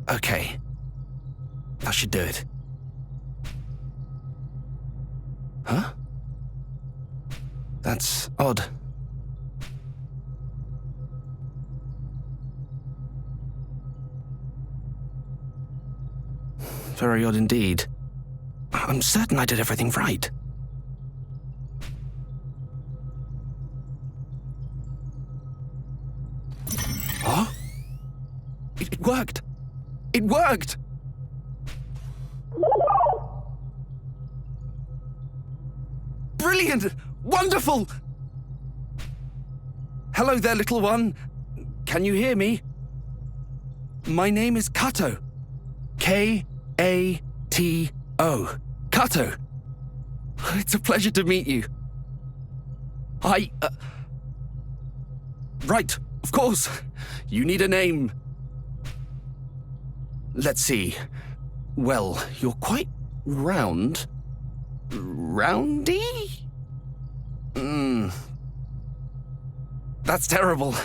Okay. That should do it. Huh? That's odd. Very odd indeed. I'm certain I did everything right. Huh? It worked! It worked! Brilliant! Wonderful! Hello there, little one. Can you hear me? My name is Kato. Kato. Kato. It's a pleasure to meet you. Right, of course. You need a name. Let's see. Well, you're quite round. Roundy? That's terrible.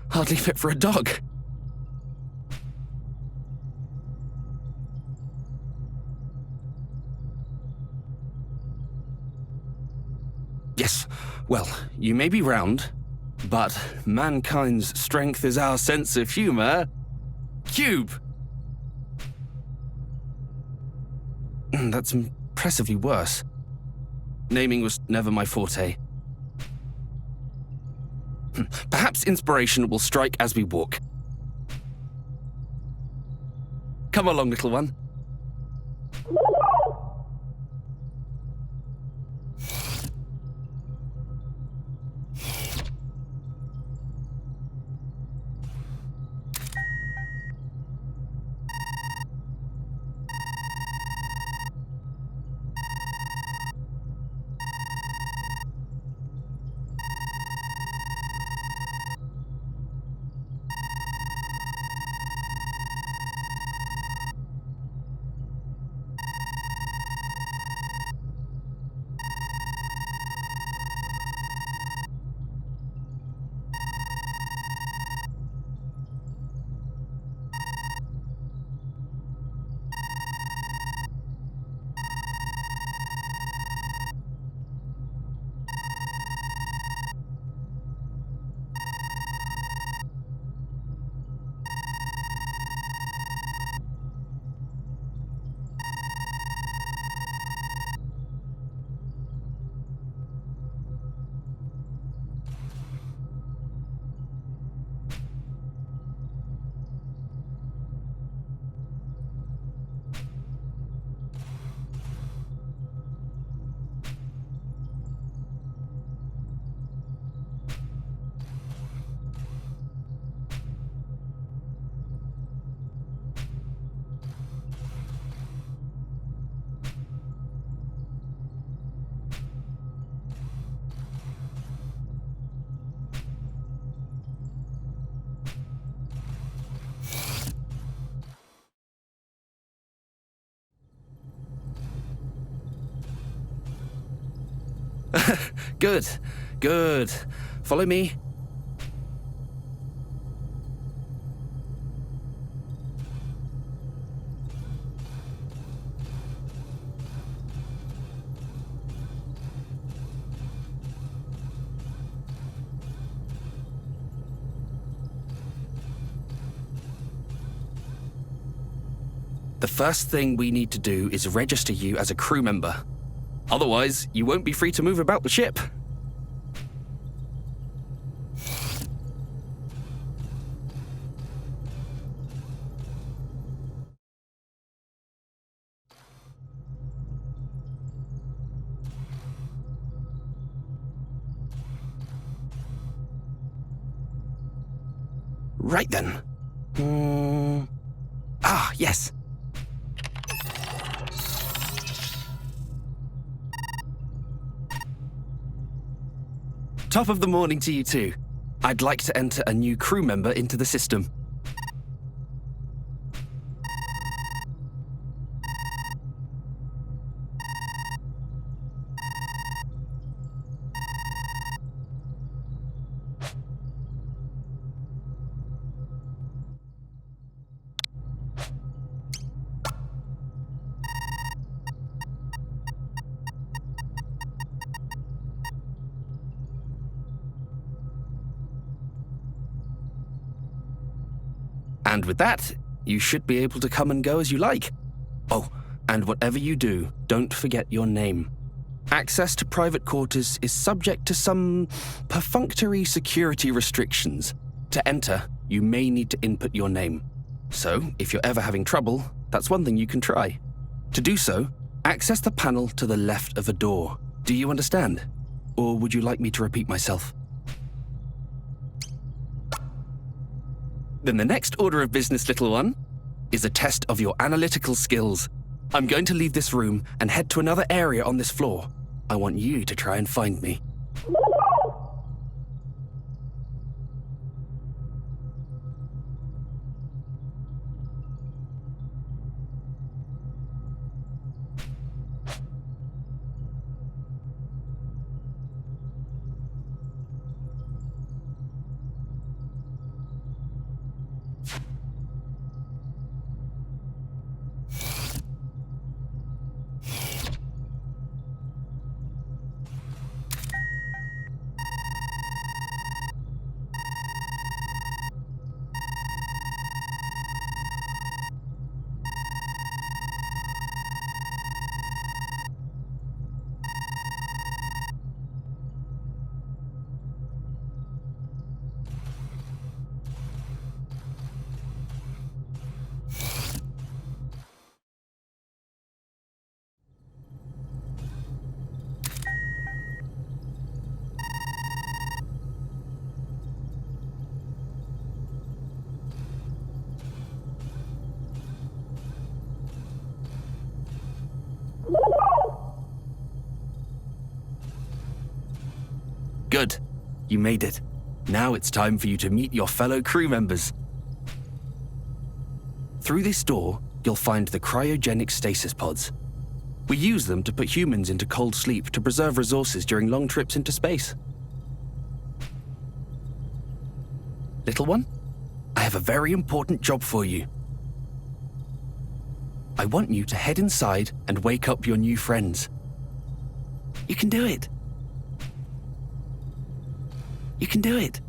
Hardly fit for a dog. Yes, well, you may be round, but mankind's strength is our sense of humor. Cube! That's impressively worse. Naming was never my forte. Perhaps inspiration will strike as we walk. Come along, little one. Good, good. Follow me. The first thing we need to do is register you as a crew member. Otherwise, you won't be free to move about the ship. Right then. Yes. Top of the morning to you too. I'd like to enter a new crew member into the system. And with that, you should be able to come and go as you like. Oh, and whatever you do, don't forget your name. Access to private quarters is subject to some perfunctory security restrictions. To enter, you may need to input your name. So, if you're ever having trouble, that's one thing you can try. To do so, access the panel to the left of a door. Do you understand? Or would you like me to repeat myself? Then the next order of business, little one, is a test of your analytical skills. I'm going to leave this room and head to another area on this floor. I want you to try and find me. Good. You made it. Now it's time for you to meet your fellow crew members. Through this door, you'll find the cryogenic stasis pods. We use them to put humans into cold sleep to preserve resources during long trips into space. Little one, I have a very important job for you. I want you to head inside and wake up your new friends. You can do it. You can do it.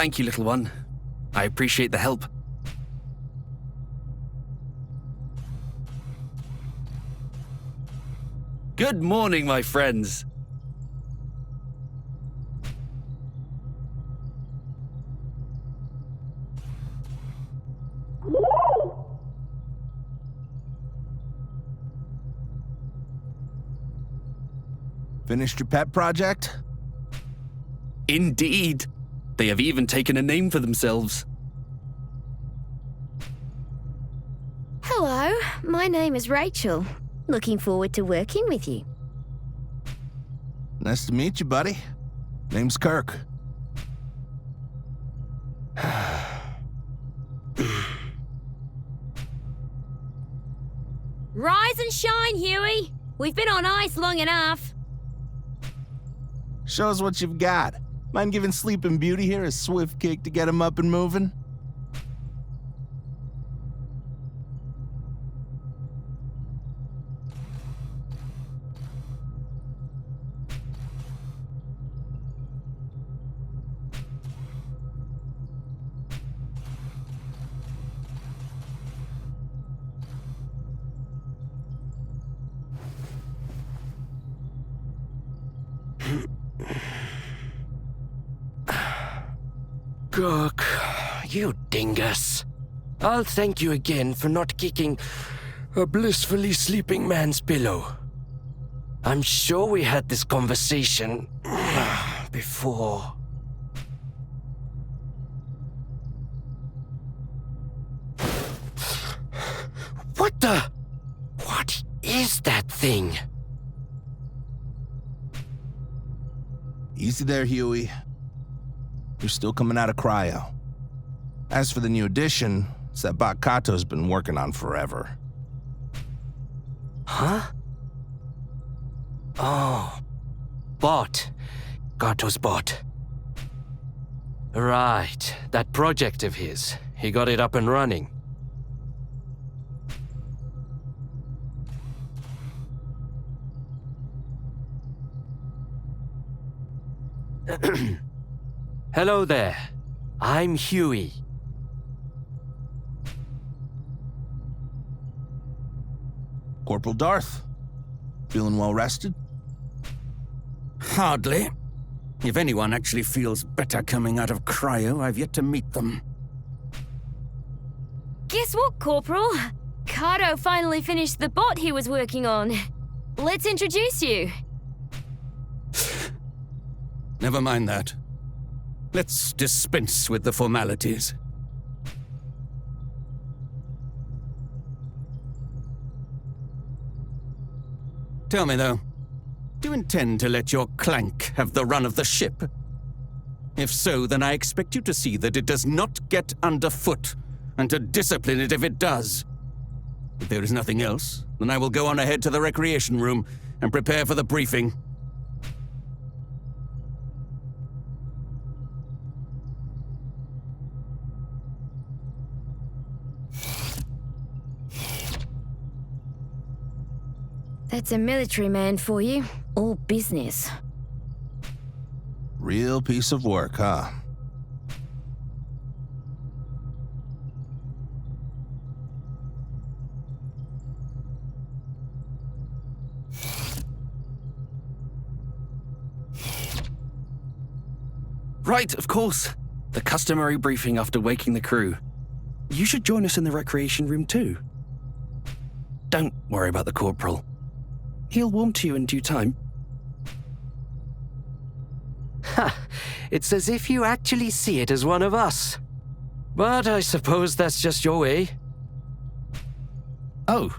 Thank you, little one. I appreciate the help. Good morning, my friends. Finished your pet project? Indeed. They have even taken a name for themselves. Hello, my name is Rachel. Looking forward to working with you. Nice to meet you, buddy. Name's Kirk. Rise and shine, Huey. We've been on ice long enough. Show us what you've got. Mind giving Sleeping Beauty here a swift kick to get him up and moving? Kirk, you dingus. I'll thank you again for not kicking a blissfully sleeping man's pillow. I'm sure we had this conversation before. What is that thing? Easy there, Huey. You're still coming out of cryo. As for the new addition, it's that bot Kato's been working on forever. Huh? Oh. Bot. Kato's bot. Right. That project of his. He got it up and running. Hello there. I'm Huey. Corporal Darthe. Feeling well rested? Hardly. If anyone actually feels better coming out of cryo, I've yet to meet them. Guess what, Corporal? Kato finally finished the bot he was working on. Let's introduce you. Never mind that. Let's dispense with the formalities. Tell me, though, do you intend to let your clank have the run of the ship? If so, then I expect you to see that it does not get underfoot, and to discipline it if it does. If there is nothing else, then I will go on ahead to the recreation room and prepare for the briefing. That's a military man for you. All business. Real piece of work, huh? Right, of course. The customary briefing after waking the crew. You should join us in the recreation room too. Don't worry about the Corporal. He'll warm to you in due time. Ha! It's as if you actually see it as one of us. But I suppose that's just your way. Oh.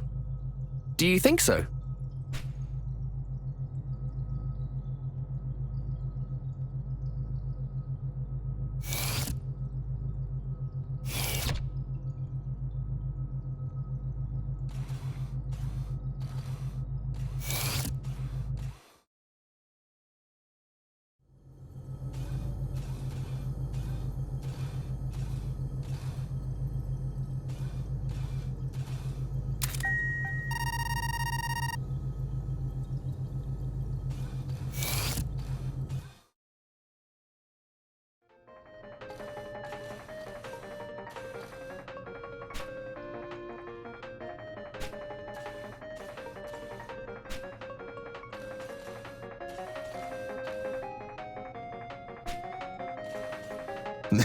Do you think so?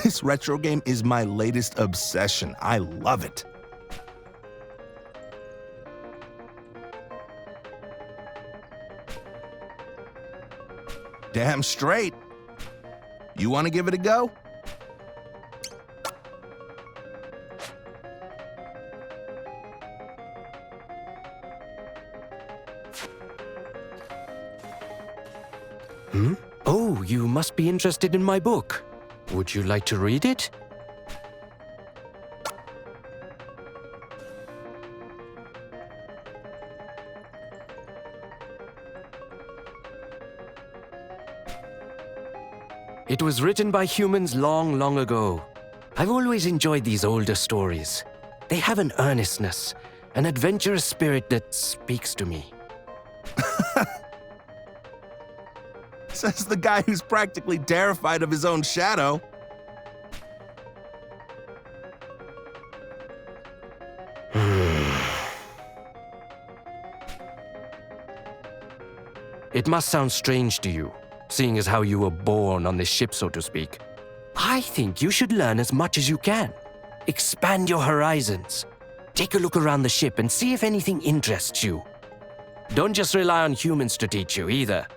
This retro game is my latest obsession. I love it. Damn straight. You want to give it a go? Oh, you must be interested in my book. Would you like to read it? It was written by humans long, long ago. I've always enjoyed these older stories. They have an earnestness, an adventurous spirit that speaks to me. Says the guy who's practically terrified of his own shadow. It must sound strange to you, seeing as how you were born on this ship, so to speak. I think you should learn as much as you can. Expand your horizons. Take a look around the ship and see if anything interests you. Don't just rely on humans to teach you either.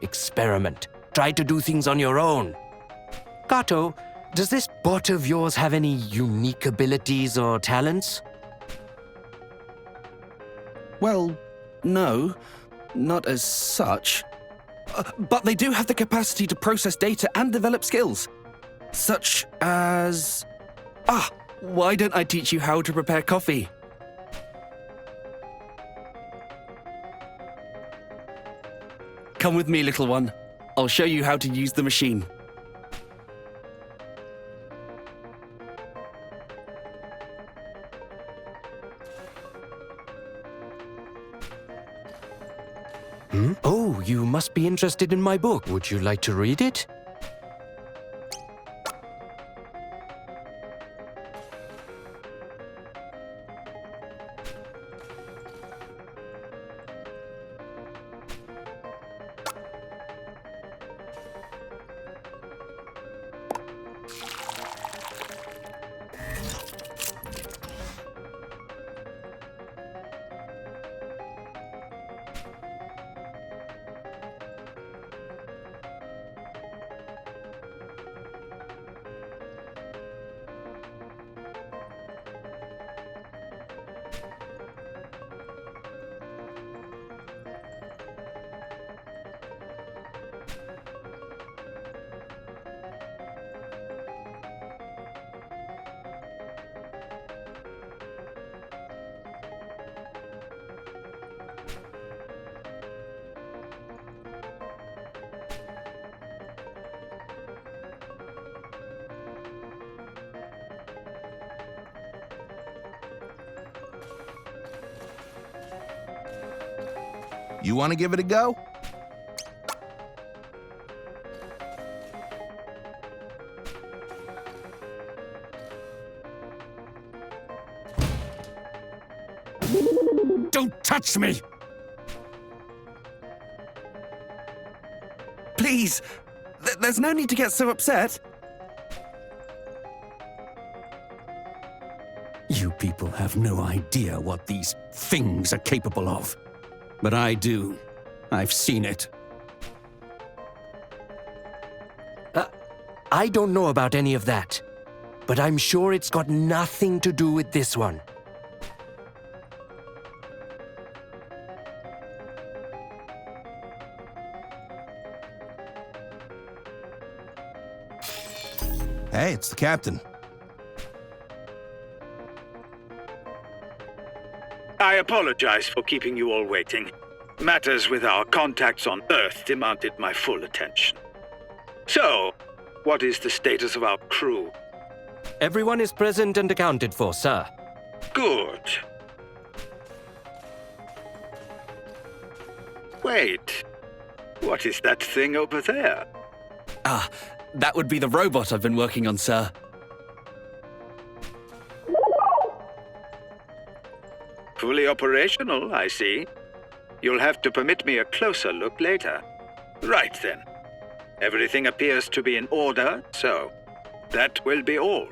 Experiment. Try to do things on your own. Kato, does this bot of yours have any unique abilities or talents? Well, no, not as such. But they do have the capacity to process data and develop skills. Such as... why don't I teach you how to prepare coffee? Come with me, little one. I'll show you how to use the machine. Oh, you must be interested in my book. Would you like to read it? You want to give it a go? Don't touch me! Please! There's no need to get so upset. You people have no idea what these things are capable of. But I do. I've seen it. I don't know about any of that, but I'm sure it's got nothing to do with this one. Hey, it's the captain. I apologize for keeping you all waiting. Matters with our contacts on Earth demanded my full attention. So, what is the status of our crew? Everyone is present and accounted for, sir. Good. Wait. What is that thing over there? That would be the robot I've been working on, sir. Fully operational, I see. You'll have to permit me a closer look later. Right then. Everything appears to be in order, so that will be all.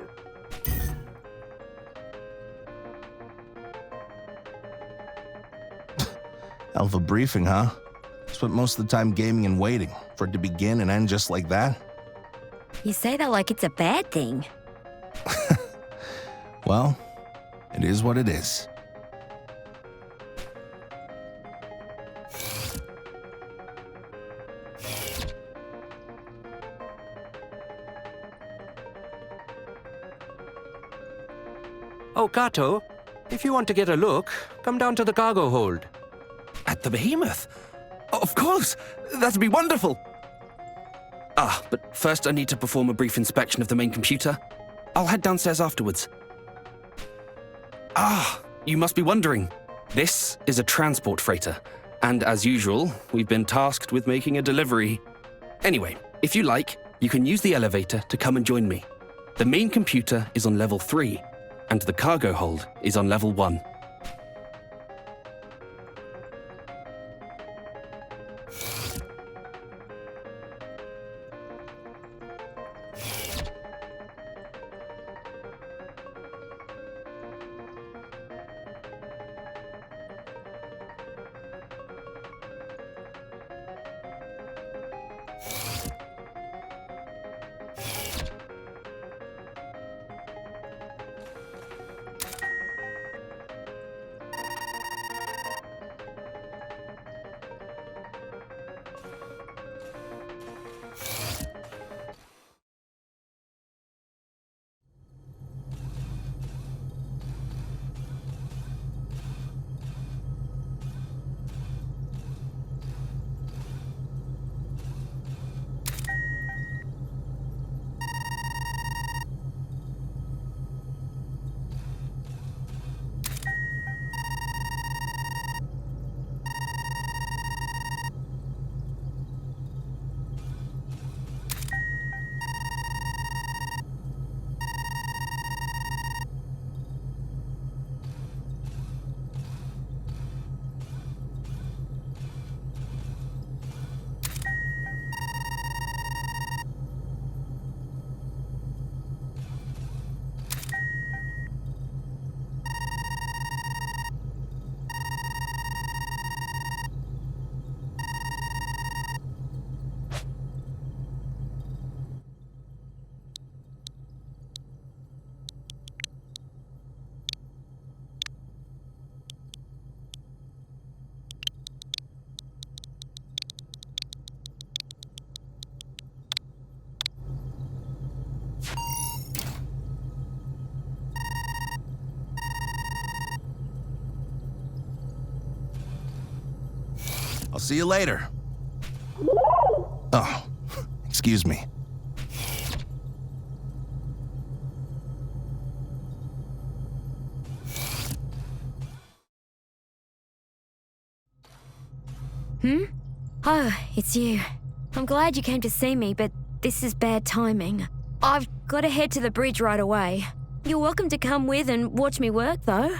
Hell of a briefing, huh? Spent most of the time gaming and waiting for it to begin and end just like that. You say that like it's a bad thing. Well, it is what it is. Oh, Kato, if you want to get a look, come down to the cargo hold. At the Behemoth? Of course! That'd be wonderful! Ah, but first I need to perform a brief inspection of the main computer. I'll head downstairs afterwards. Ah, you must be wondering. This is a transport freighter, and as usual, we've been tasked with making a delivery. Anyway, if you like, you can use the elevator to come and join me. The main computer is on level 3, and the cargo hold is on level 1. I'll see you later. Oh, excuse me. Oh, it's you. I'm glad you came to see me, but this is bad timing. I've got to head to the bridge right away. You're welcome to come with and watch me work, though.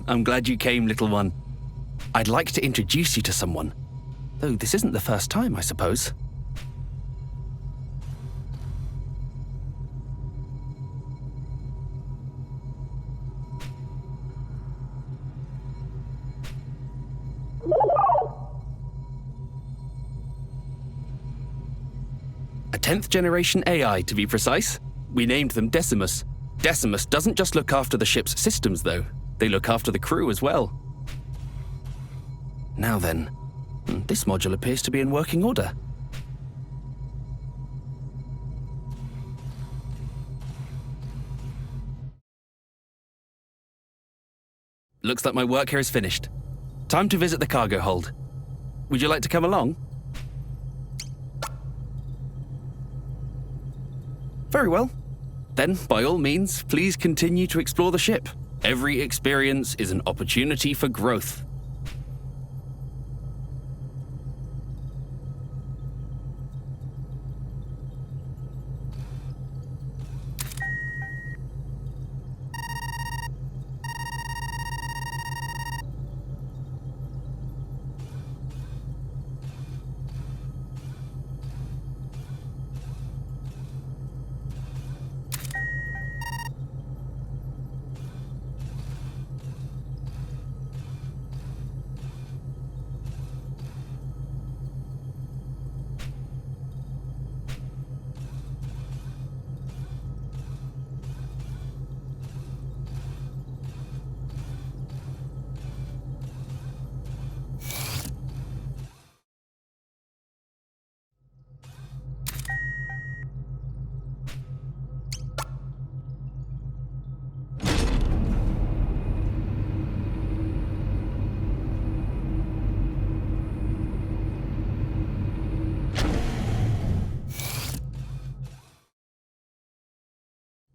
I'm glad you came, little one. I'd like to introduce you to someone. Though this isn't the first time, I suppose. A 10th generation AI, to be precise. We named them Decimus. Decimus doesn't just look after the ship's systems, though. They look after the crew as well. Now then, this module appears to be in working order. Looks like my work here is finished. Time to visit the cargo hold. Would you like to come along? Very well. Then, by all means, please continue to explore the ship. Every experience is an opportunity for growth.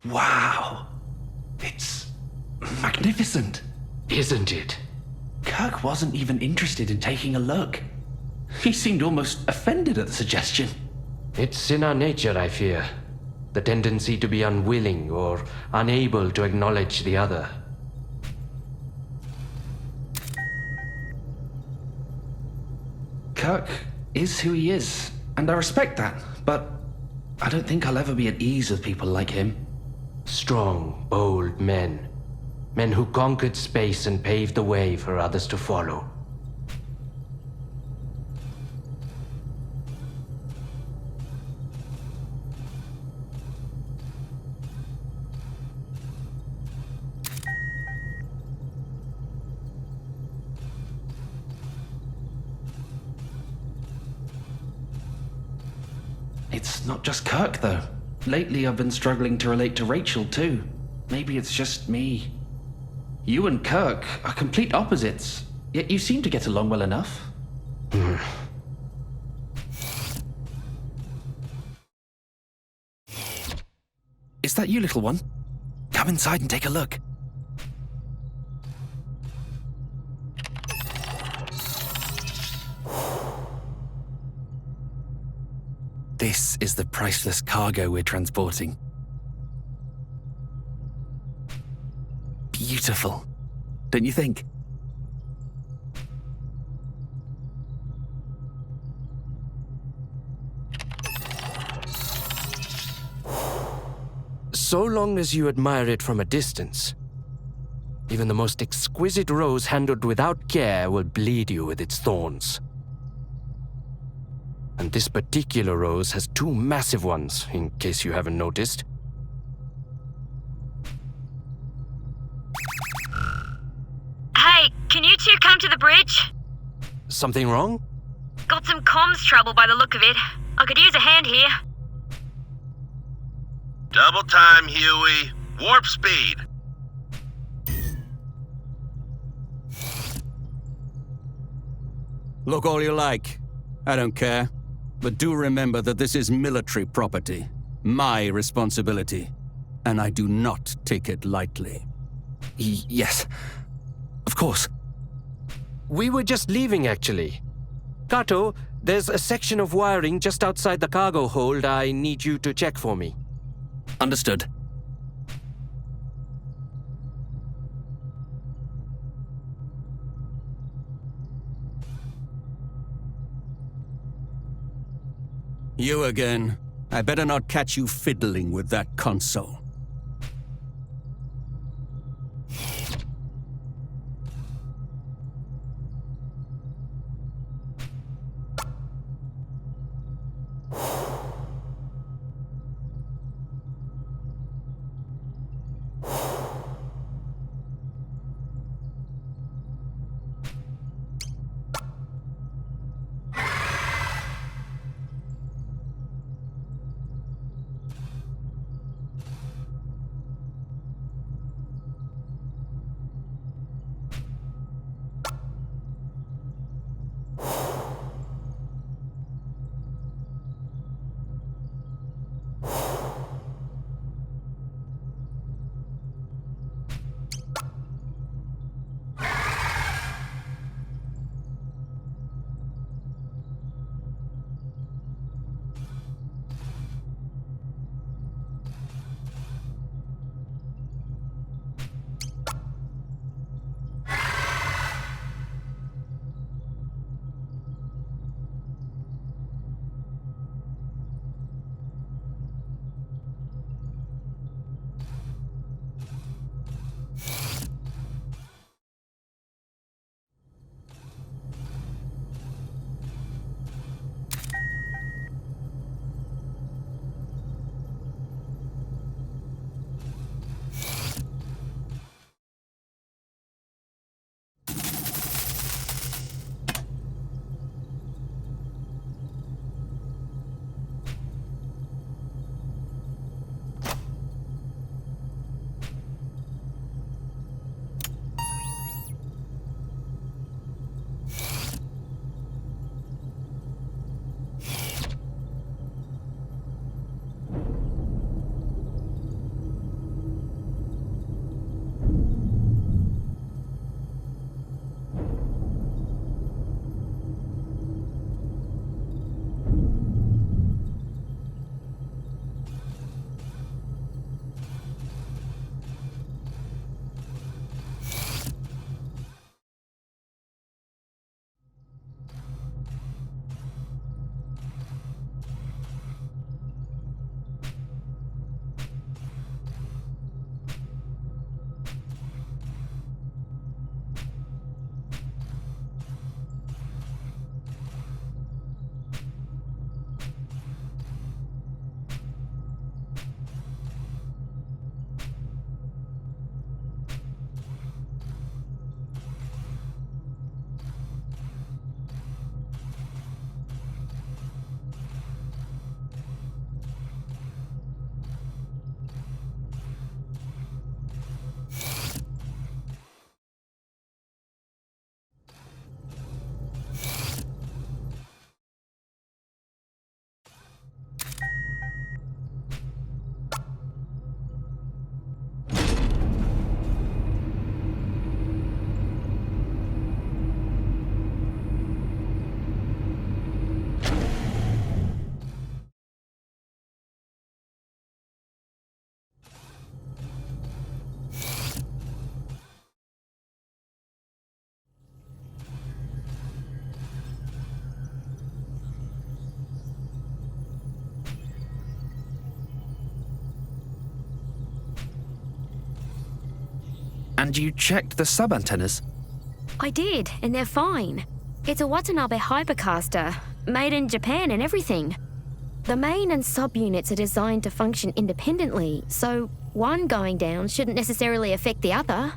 Wow. It's magnificent. Isn't it? Kirk wasn't even interested in taking a look. He seemed almost offended at the suggestion. It's in our nature, I fear. The tendency to be unwilling or unable to acknowledge the other. Kirk is who he is, and I respect that, but I don't think I'll ever be at ease with people like him. Strong, bold men. Men who conquered space and paved the way for others to follow. It's not just Kirk, though. Lately, I've been struggling to relate to Rachel, too. Maybe it's just me. You and Kirk are complete opposites, yet you seem to get along well enough. Is that you, little one? Come inside and take a look. This is the priceless cargo we're transporting. Beautiful, don't you think? So long as you admire it from a distance, even the most exquisite rose handled without care will bleed you with its thorns. And this particular rose has two massive ones, in case you haven't noticed. Hey, can you two come to the bridge? Something wrong? Got some comms trouble by the look of it. I could use a hand here. Double time, Huey. Warp speed. Look all you like. I don't care. But do remember that this is military property. My responsibility. And I do not take it lightly. Yes, of course. We were just leaving, actually. Kato, there's a section of wiring just outside the cargo hold I need you to check for me. Understood. You again. I better not catch you fiddling with that console. And you checked the sub-antennas? I did, and they're fine. It's a Watanabe hypercaster, made in Japan and everything. The main and sub-units are designed to function independently, so one going down shouldn't necessarily affect the other.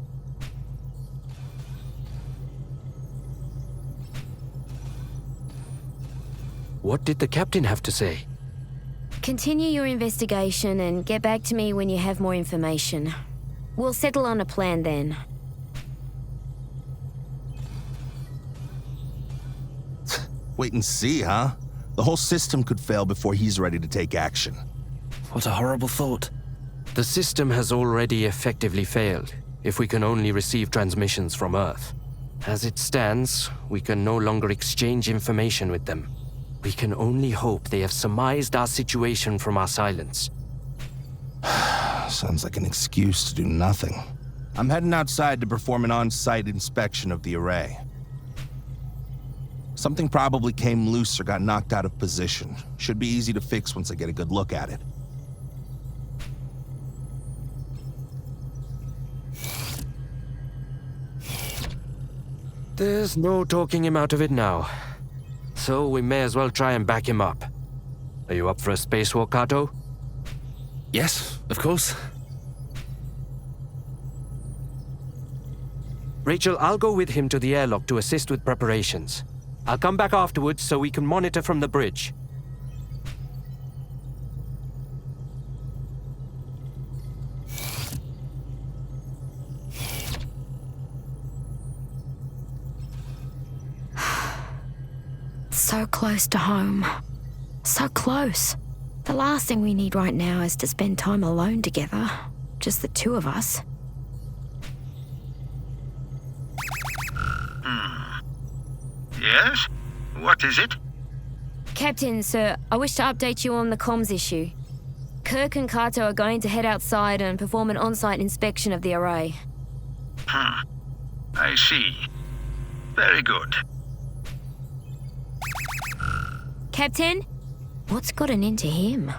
What did the captain have to say? Continue your investigation and get back to me when you have more information. We'll settle on a plan then. Wait and see, huh? The whole system could fail before he's ready to take action. What a horrible thought. The system has already effectively failed, if we can only receive transmissions from Earth. As it stands, we can no longer exchange information with them. We can only hope they have surmised our situation from our silence. Sounds like an excuse to do nothing. I'm heading outside to perform an on-site inspection of the array. Something probably came loose or got knocked out of position. Should be easy to fix once I get a good look at it. There's no talking him out of it now. So we may as well try and back him up. Are you up for a spacewalk, Kato? Yes, of course. Rachel, I'll go with him to the airlock to assist with preparations. I'll come back afterwards so we can monitor from the bridge. So close to home. So close. The last thing we need right now is to spend time alone together. Just the two of us. Yes? What is it? Captain, sir, I wish to update you on the comms issue. Kirk and Kato are going to head outside and perform an on-site inspection of the array. I see. Very good. Captain? What's gotten into him?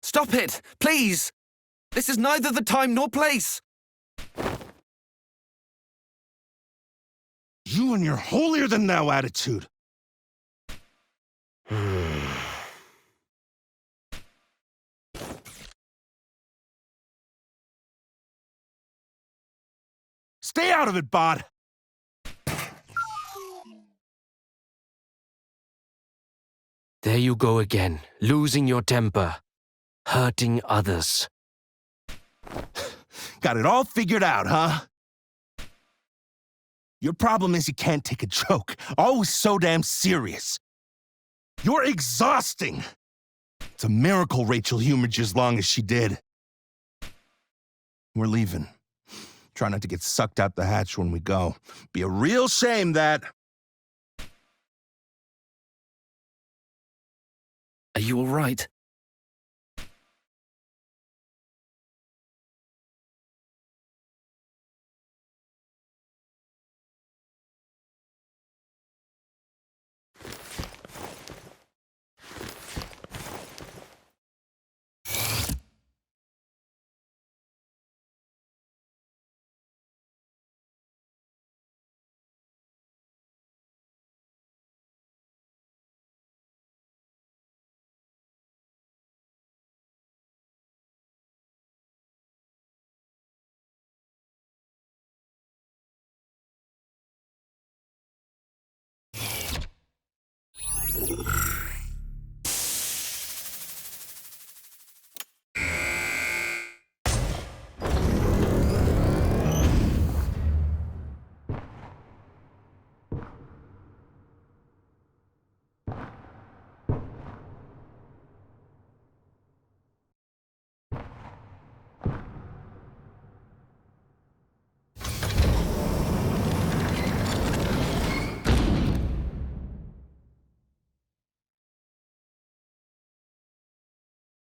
Stop it, please! This is neither the time nor place! You and your holier-than-thou attitude. Stay out of it, Bod. There you go again, losing your temper, hurting others. Got it all figured out, huh? Your problem is you can't take a joke. Always so damn serious. You're exhausting. It's a miracle Rachel humored you as long as she did. We're leaving. Try not to get sucked out the hatch when we go. Be a real shame that... Are you all right?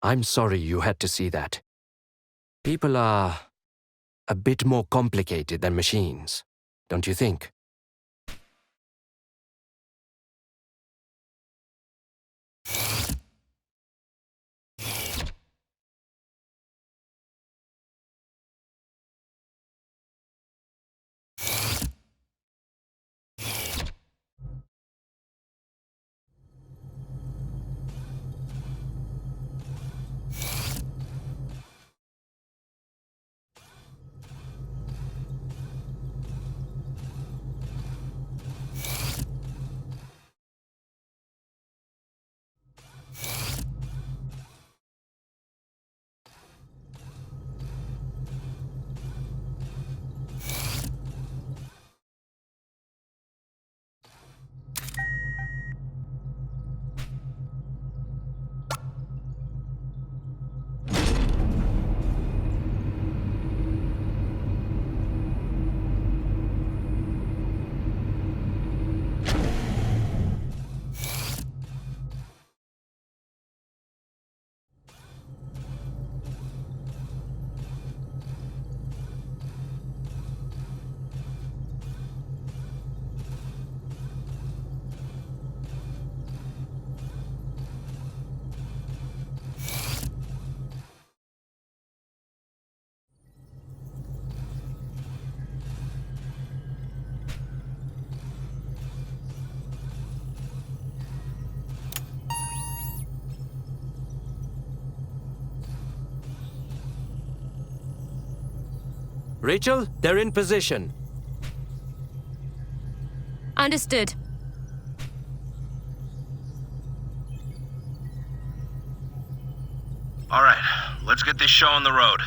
I'm sorry you had to see that. People are a bit more complicated than machines, don't you think? Rachel, they're in position. Understood. All right, let's get this show on the road.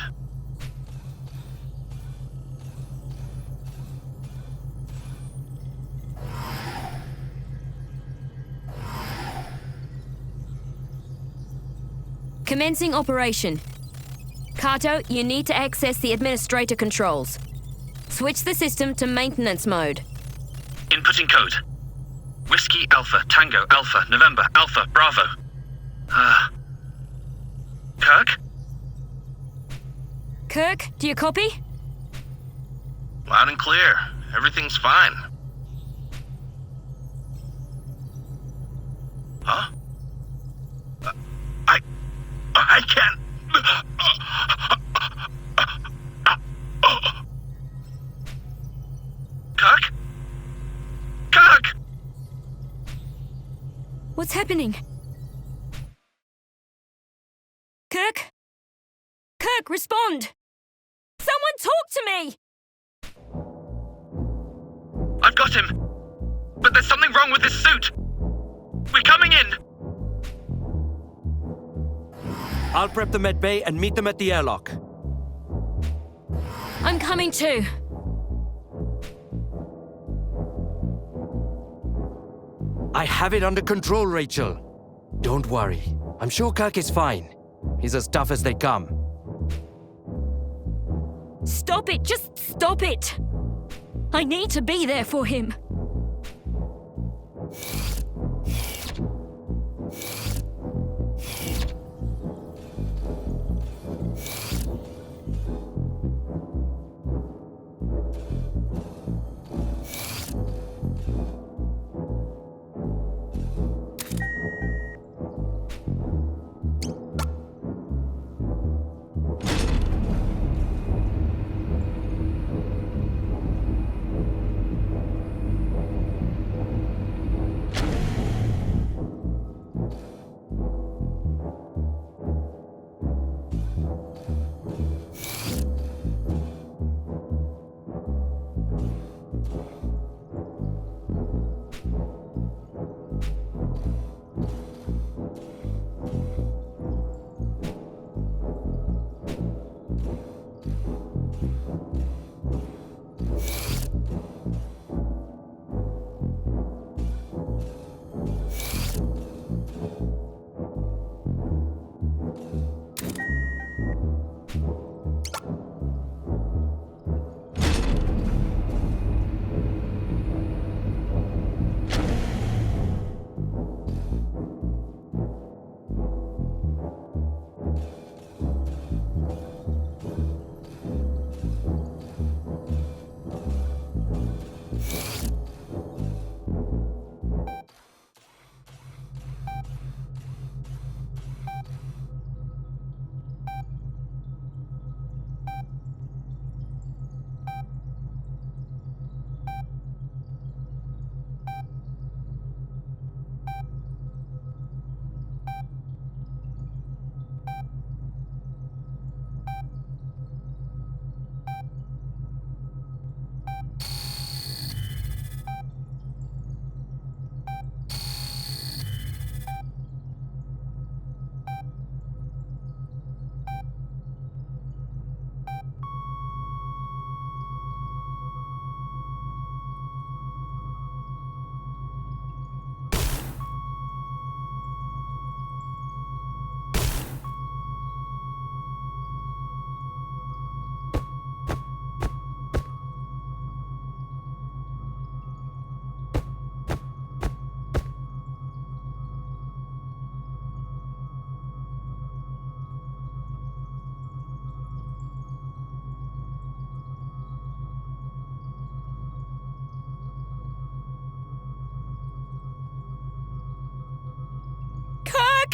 Commencing operation. Kato, you need to access the administrator controls. Switch the system to maintenance mode. Inputting code. Whiskey Alpha, Tango Alpha, November Alpha, Bravo. Kirk? Kirk, do you copy? Loud and clear. Everything's fine. Huh? I can't... Kirk? Kirk! What's happening? Kirk? Kirk, respond! Someone talk to me! I've got him. But there's something wrong with this suit. We're coming in. I'll prep them at bay and meet them at the airlock. I'm coming too. I have it under control, Rachel. Don't worry. I'm sure Kirk is fine. He's as tough as they come. Stop it! Just stop it! I need to be there for him.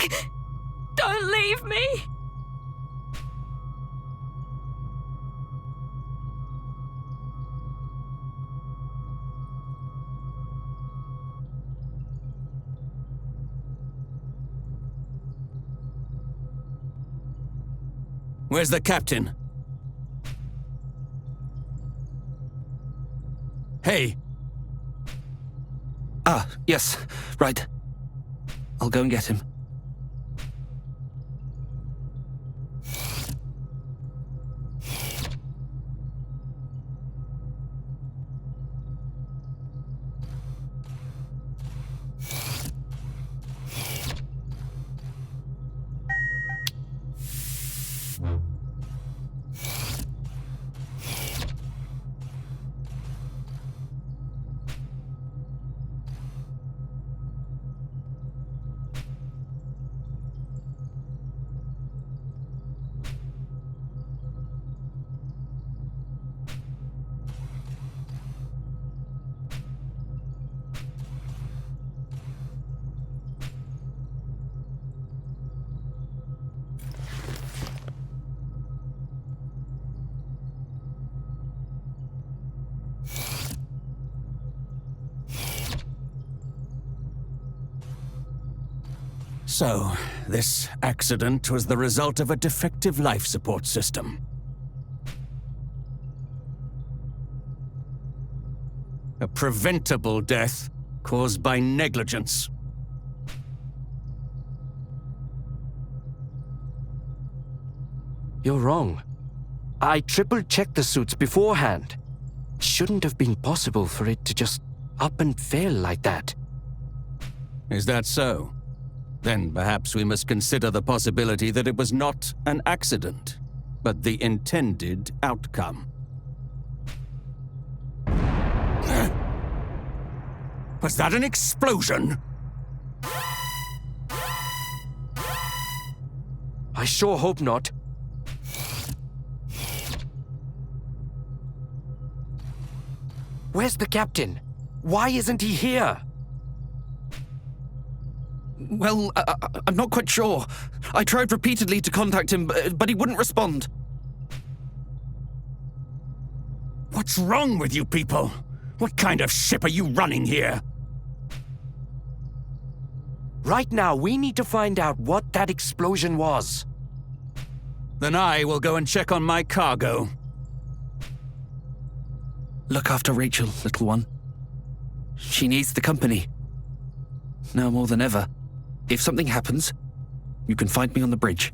back! Don't leave me! Where's the captain? Hey! Ah, yes, right. I'll go and get him. So, this accident was the result of a defective life support system. A preventable death caused by negligence. You're wrong. I triple-checked the suits beforehand. It shouldn't have been possible for it to just up and fail like that. Is that so? Then perhaps we must consider the possibility that it was not an accident, but the intended outcome. Was that an explosion? I sure hope not. Where's the captain? Why isn't he here? Well, I'm not quite sure. I tried repeatedly to contact him, but he wouldn't respond. What's wrong with you people? What kind of ship are you running here? Right now, we need to find out what that explosion was. Then I will go and check on my cargo. Look after Rachel, little one. She needs the company. Now more than ever. If something happens, you can find me on the bridge.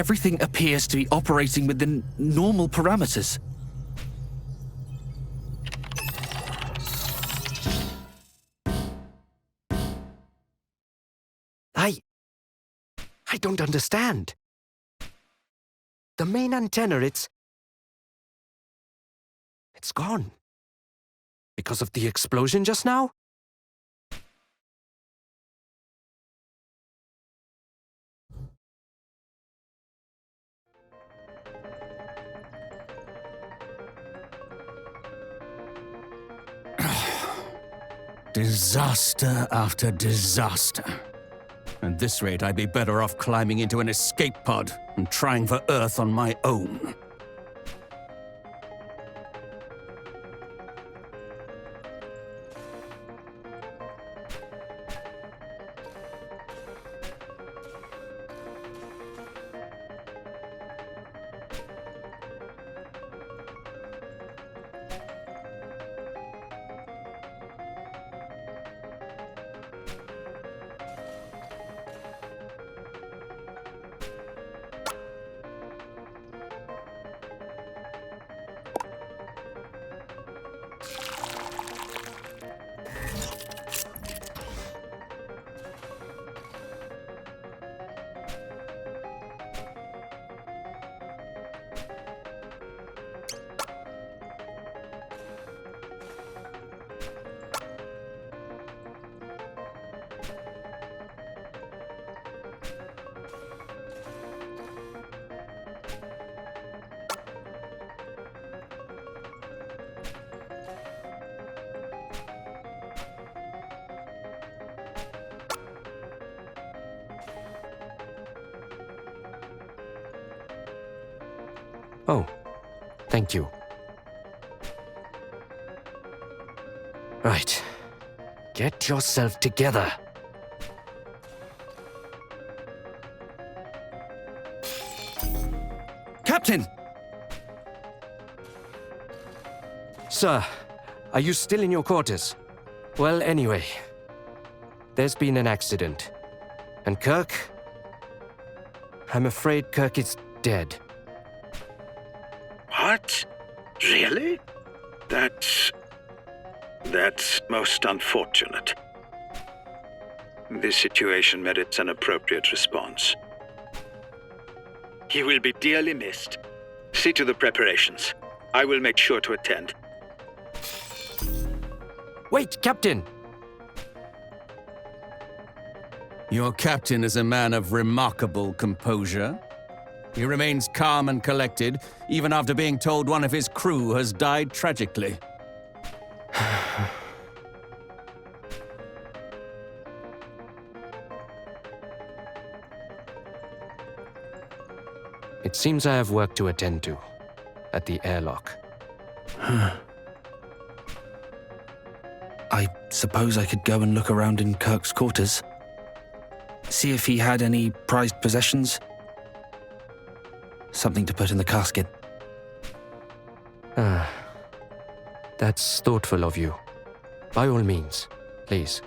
Everything appears to be operating within normal parameters. I don't understand. The main antenna, it's gone. Because of the explosion just now? Disaster after disaster. At this rate, I'd be better off climbing into an escape pod and trying for Earth on my own. Oh, thank you. Right. Get yourself together. Captain! Sir, are you still in your quarters? Well, anyway, there's been an accident. And Kirk? I'm afraid Kirk is dead. What? Really? That's most unfortunate. This situation merits an appropriate response. He will be dearly missed. See to the preparations. I will make sure to attend. Wait, Captain! Your captain is a man of remarkable composure. He remains calm and collected, even after being told one of his crew has died tragically. It seems I have work to attend to at the airlock. I suppose I could go and look around in Kirk's quarters. See if he had any prized possessions. Something to put in the casket. That's thoughtful of you. By all means, please.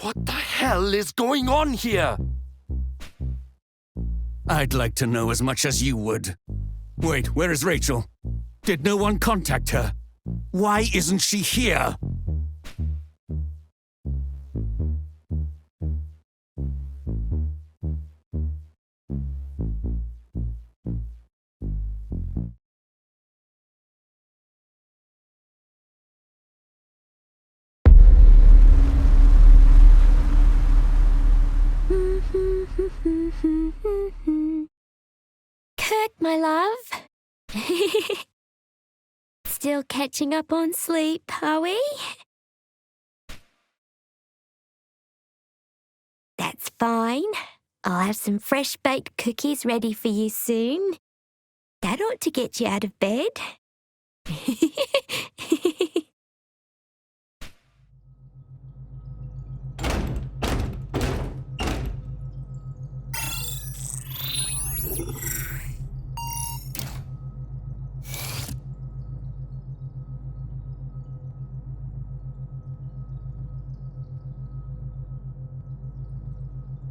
What the hell is going on here? I'd like to know as much as you would. Wait, where is Rachel? Did no one contact her? Why isn't she here? Kirk, my love. Still catching up on sleep, are we? That's fine. I'll have some fresh baked cookies ready for you soon. That ought to get you out of bed.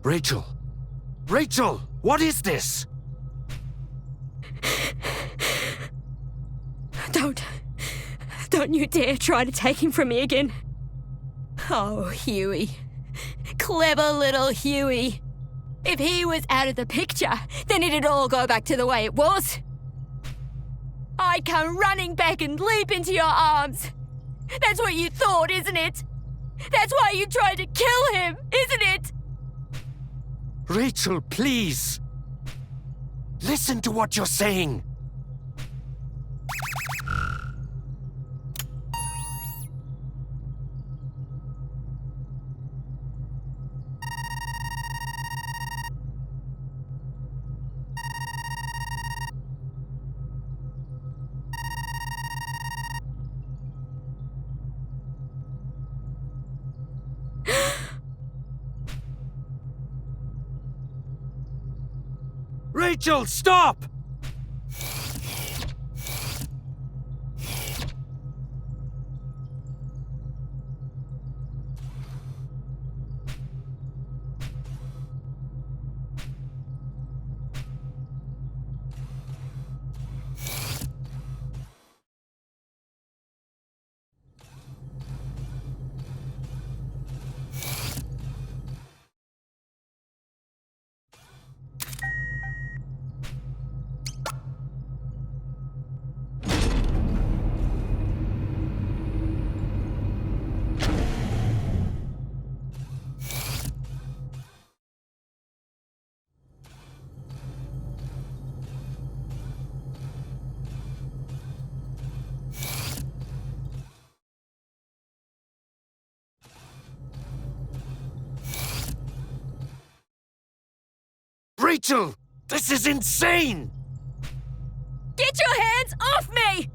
Rachel! Rachel! What is this? Don't you dare try to take him from me again. Oh, Huey. Clever little Huey. If he was out of the picture, then it'd all go back to the way it was. I'd come running back and leap into your arms. That's what you thought, isn't it? That's why you tried to kill him, isn't it? Rachel, please! Listen to what you're saying! Rachel, stop! Rachel! This is insane! Get your hands off me!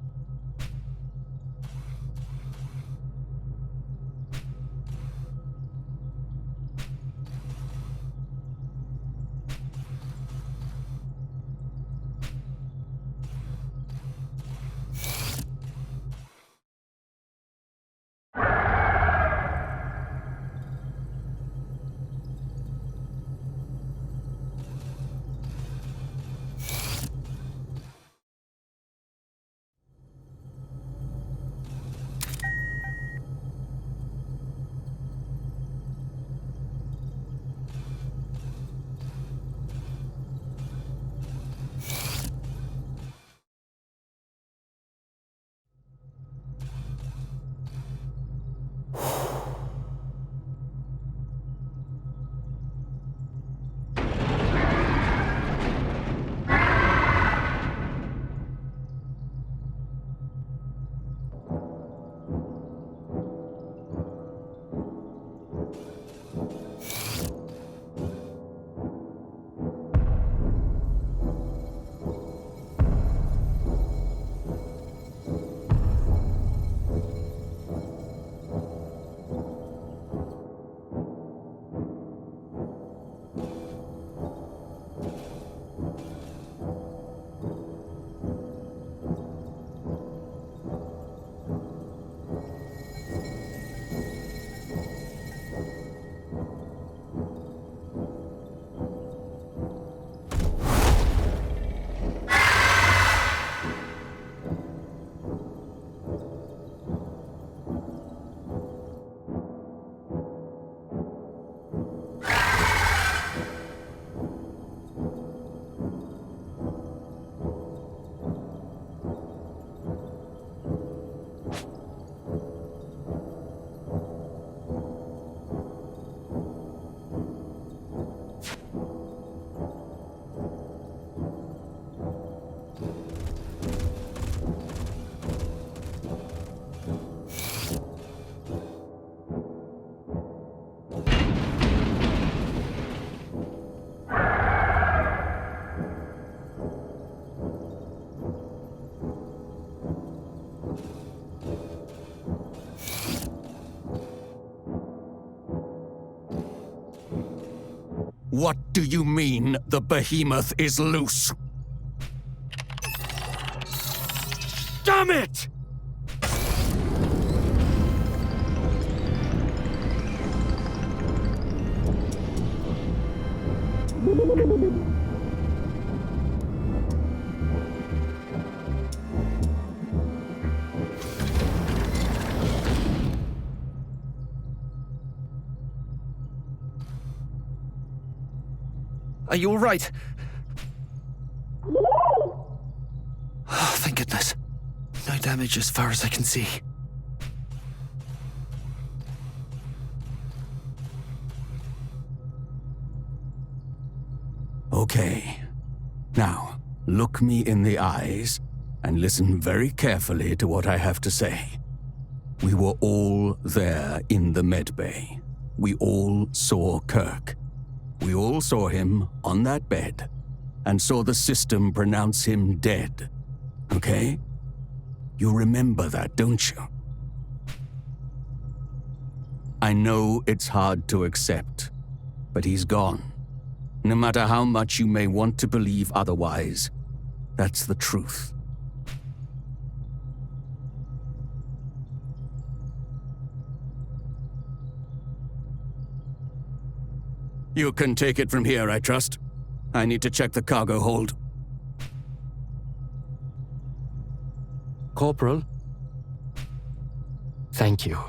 What do you mean the Behemoth is loose? Damn it! Are you all right? Oh, thank goodness. No damage as far as I can see. Okay. Now, look me in the eyes and listen very carefully to what I have to say. We were all there in the medbay. We all saw Kirk. We all saw him on that bed and saw the system pronounce him dead. Okay? You remember that, don't you? I know it's hard to accept, but he's gone. No matter how much you may want to believe otherwise, that's the truth. You can take it from here, I trust. I need to check the cargo hold. Corporal? Thank you.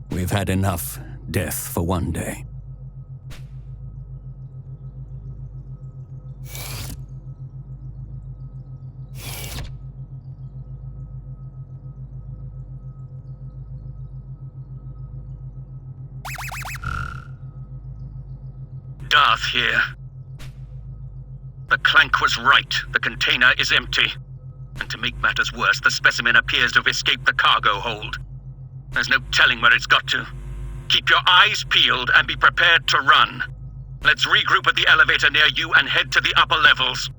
We've had enough death for one day. Darthe here. The Clank was right. The container is empty. And to make matters worse, the specimen appears to have escaped the cargo hold. There's no telling where it's got to. Keep your eyes peeled and be prepared to run. Let's regroup at the elevator near you and head to the upper levels.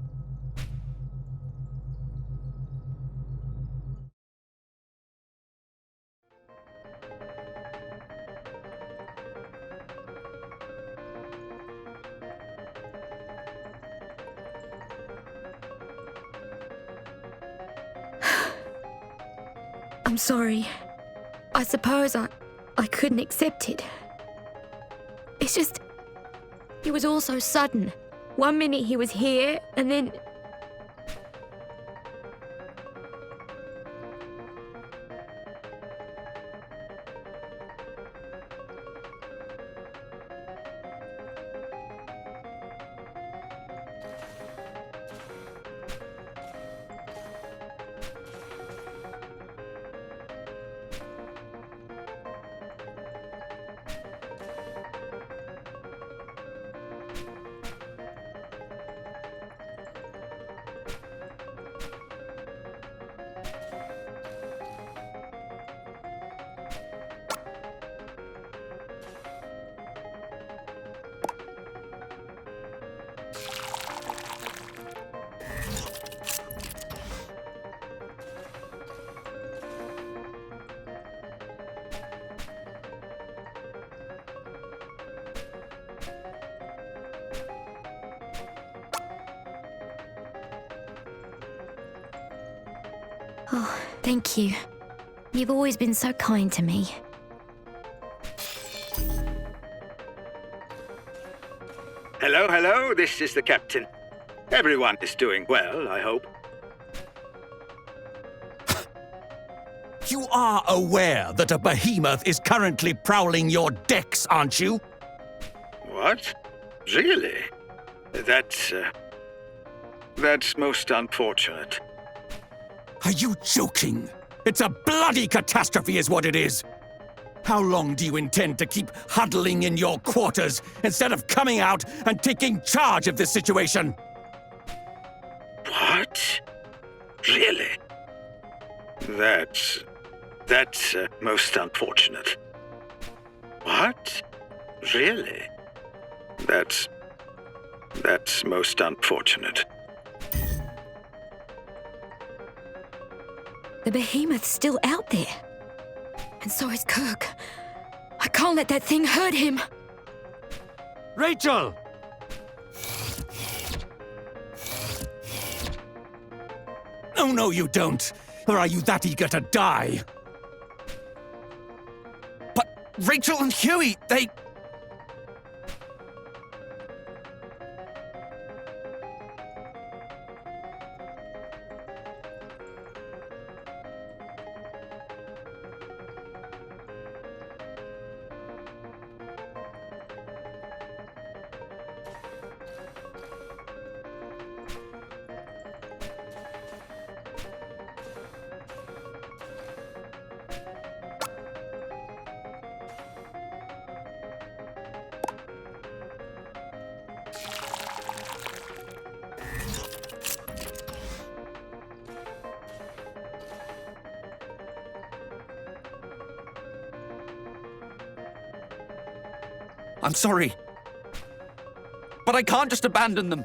I'm sorry. I suppose I couldn't accept it. It's just... it was all so sudden. One minute he was here, and then... Oh, thank you. You've always been so kind to me. Hello, hello, this is the captain. Everyone is doing well, I hope. You are aware that a behemoth is currently prowling your decks, aren't you? What? Really? That's most unfortunate. Are you joking? It's a bloody catastrophe is what it is. How long do you intend to keep huddling in your quarters instead of coming out and taking charge of this situation? What? Really? That's most unfortunate. What? Really? That's most unfortunate. The Behemoth's still out there. And so is Kirk. I can't let that thing hurt him. Rachel! Oh, no, you don't. Or are you that eager to die? But Rachel and Huey, they... I'm sorry. But I can't just abandon them.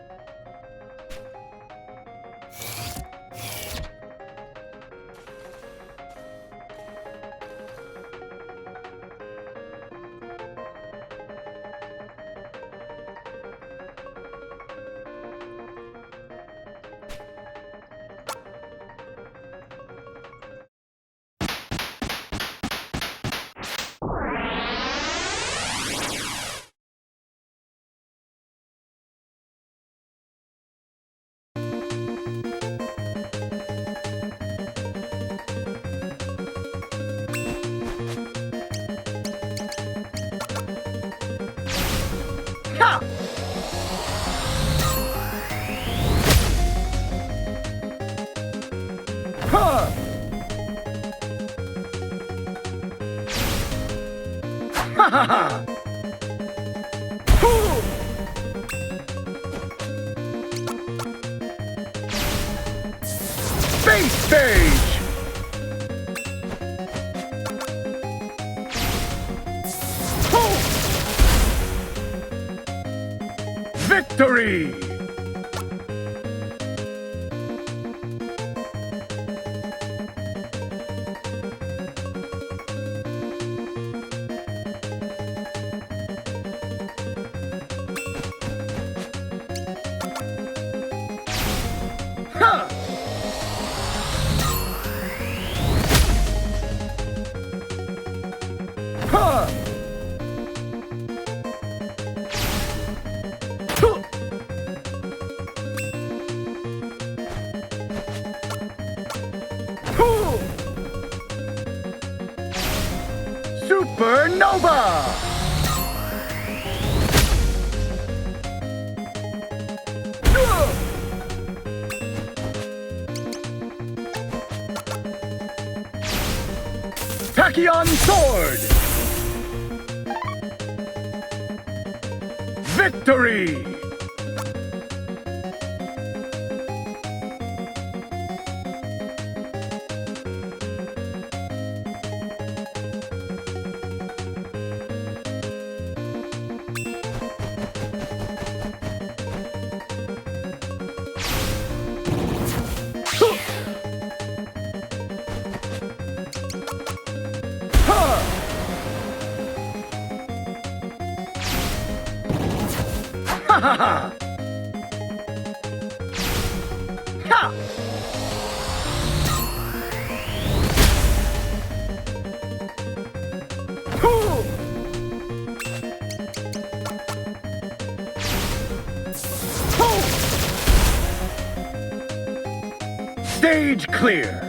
Space stage! Victory! Supernova! Tachyon Sword! Victory! Ha! Stage clear.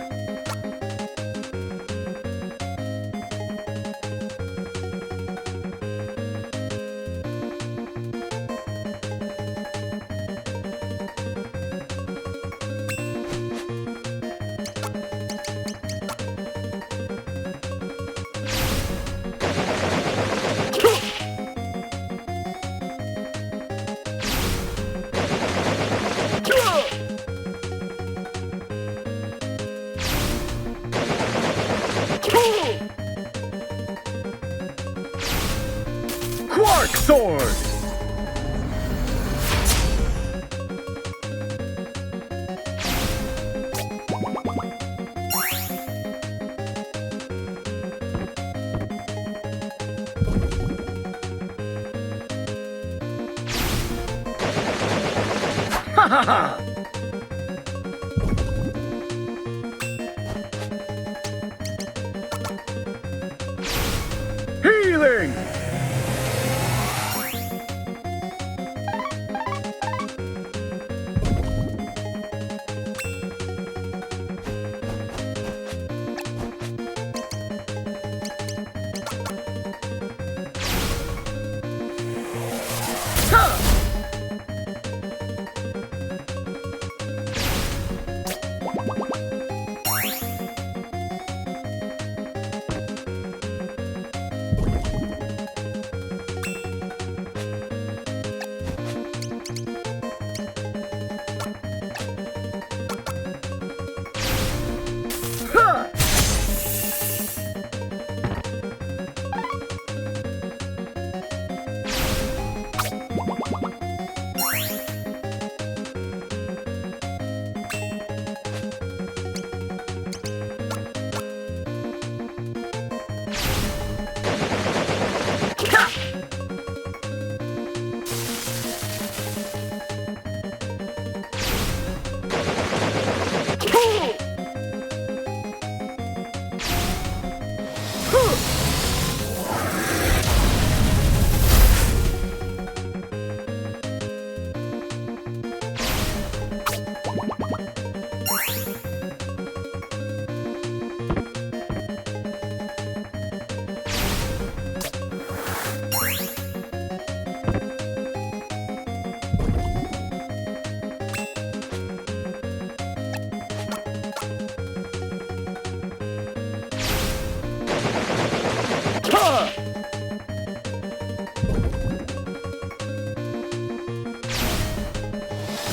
Quark Sword! ha ha! Healing!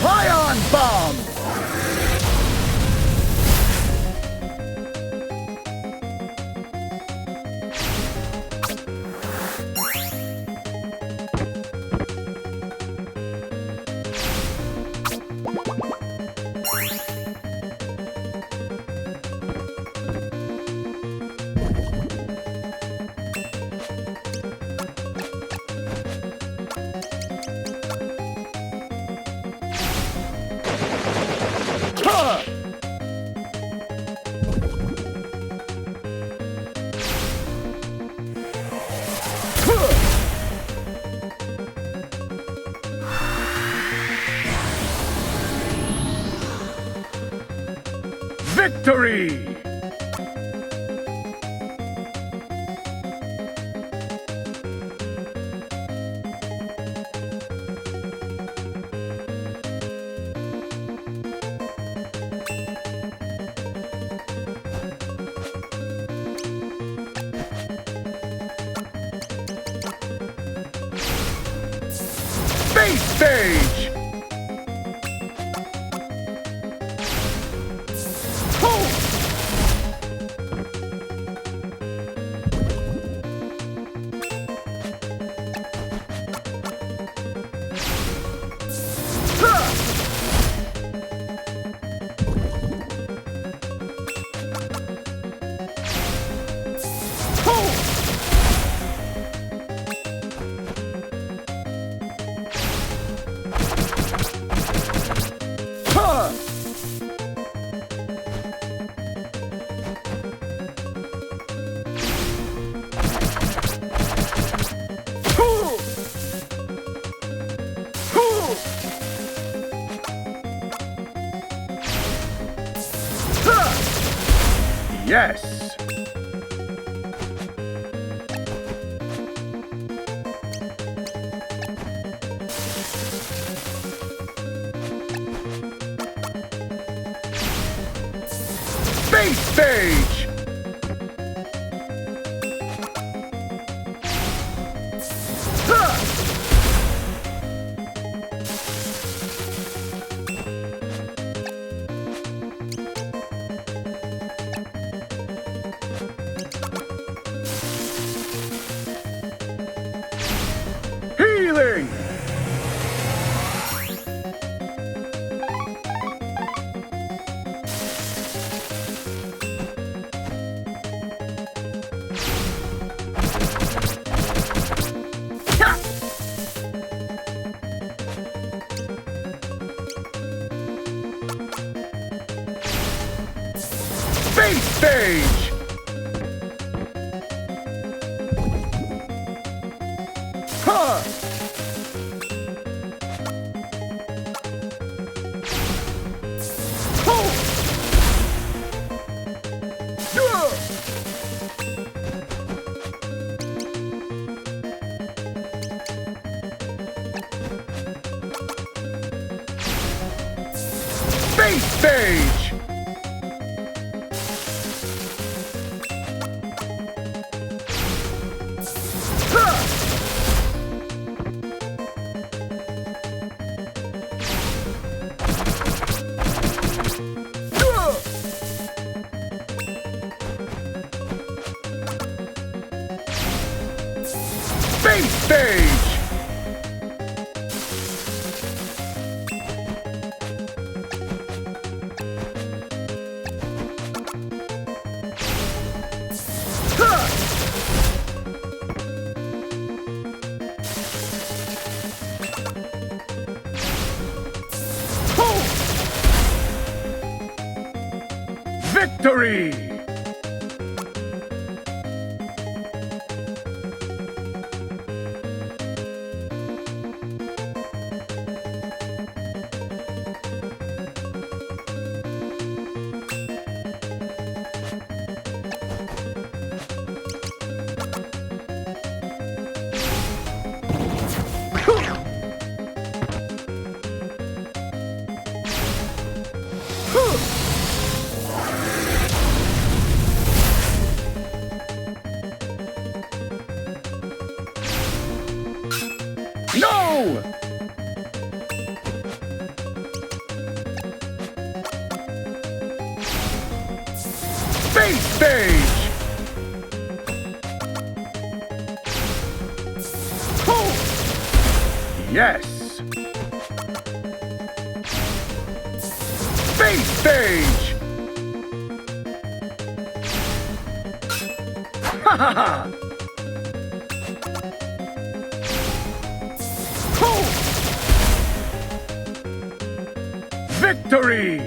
Ion Bomb! Victory! Space Stage! Yes! Space Stage! Healing! stage! Huh! Oh! Yeah! Space stage! Huh! Yeah! Space stage! Huh! Oh! Victory! No! Space stage! Oh! Yes! Space stage! Ha ha ha! Oh! Victory!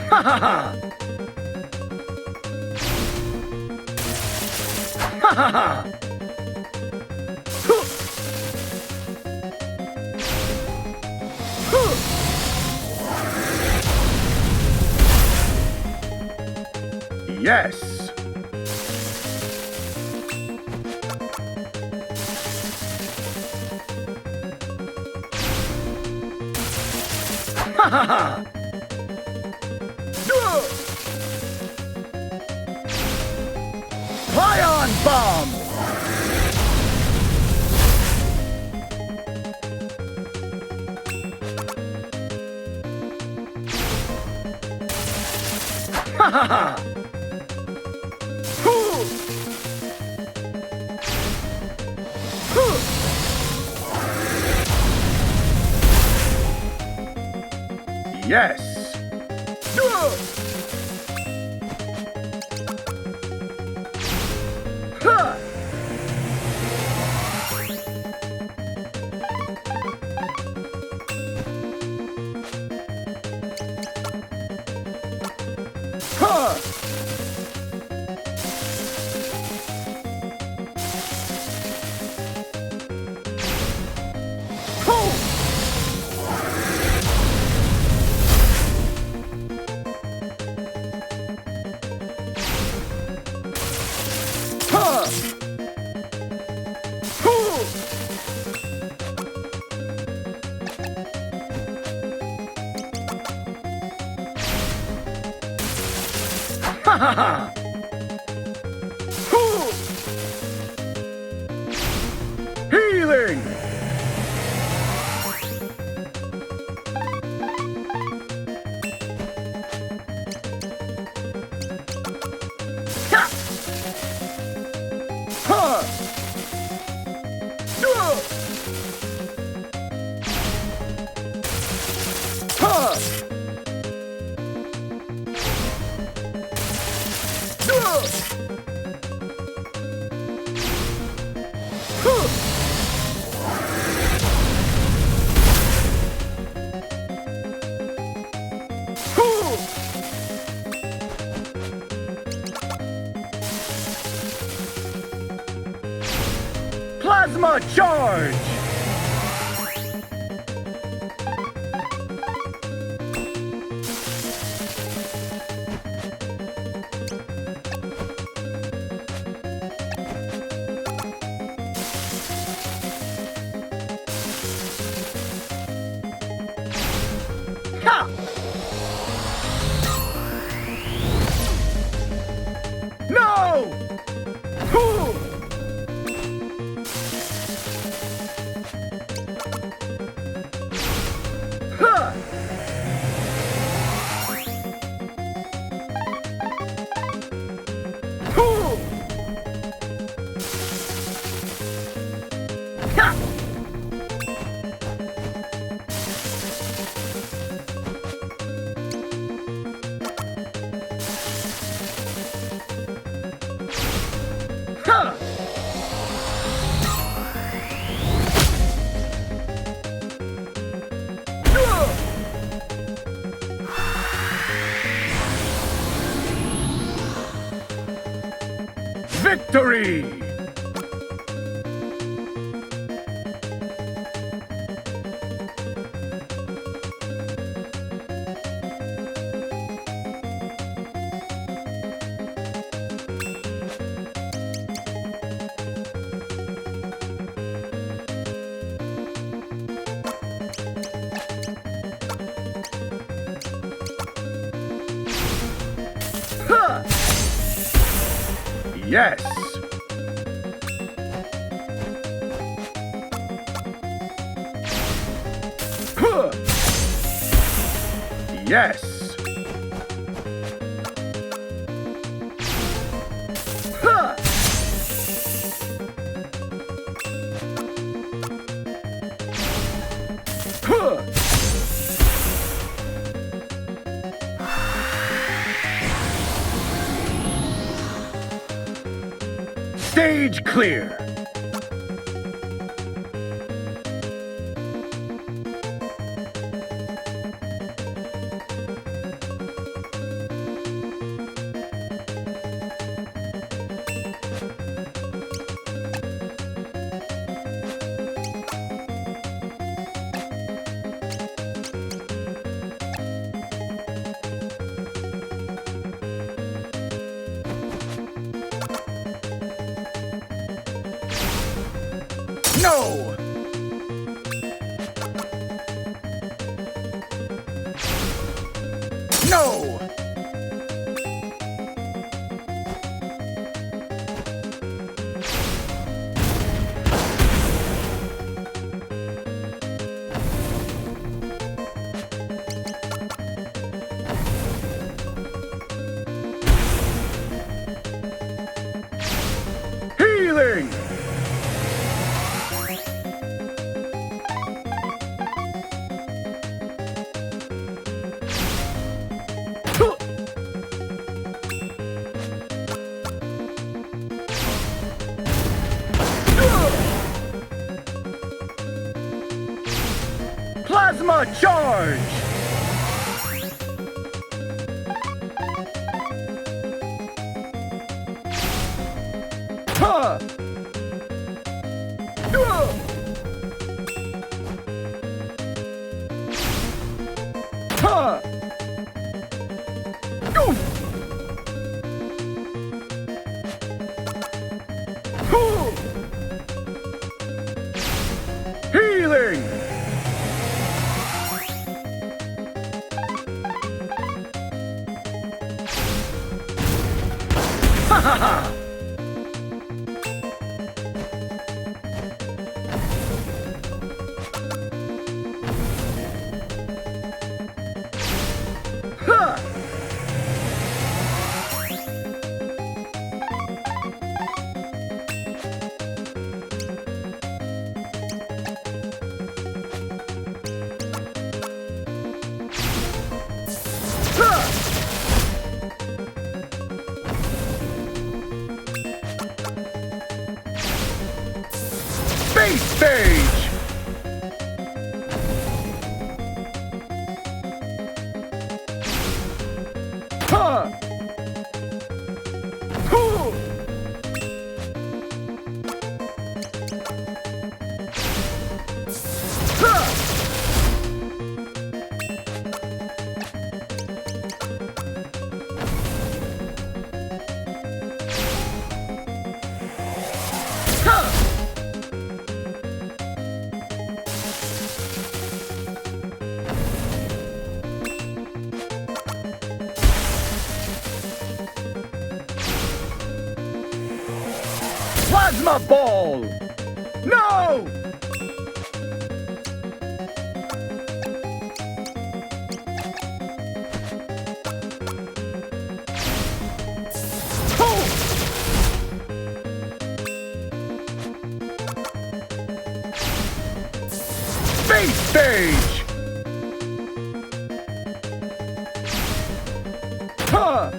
Ha ha ha! Ha ha ha! Yes! Ha ha ha! Ion bomb! Ha ha ha! Yes! Ha! Ha! Ha ha ha! Healing! Ha! Plasma charge! Ha! No! Huh! Huh! Huh! Ha! Huh! Victory! Huh! Yes! Huh! Yes! Huh! Huh! Stage clear! No! No! Healing! Plasma charge! Huh! Huh! Healing! Ha ha ha! Huh! Space stage! Huh! Huh! Plasma ball! No! Space stage! Huh!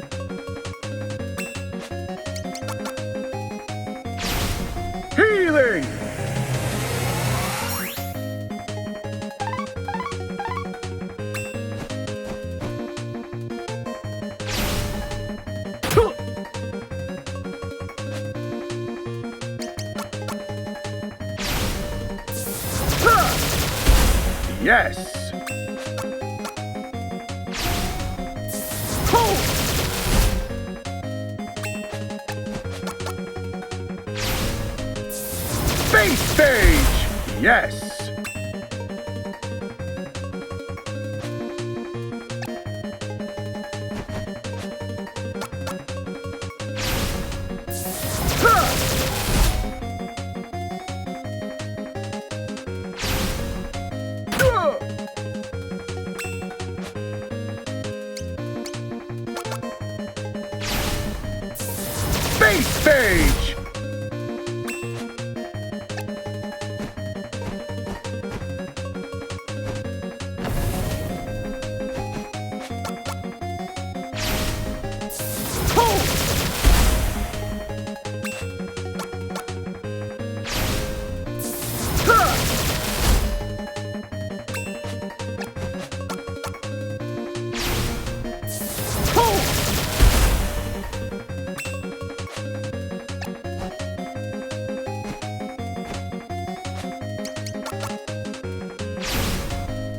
Healing! Yes! Space stage! Yes! Space stage!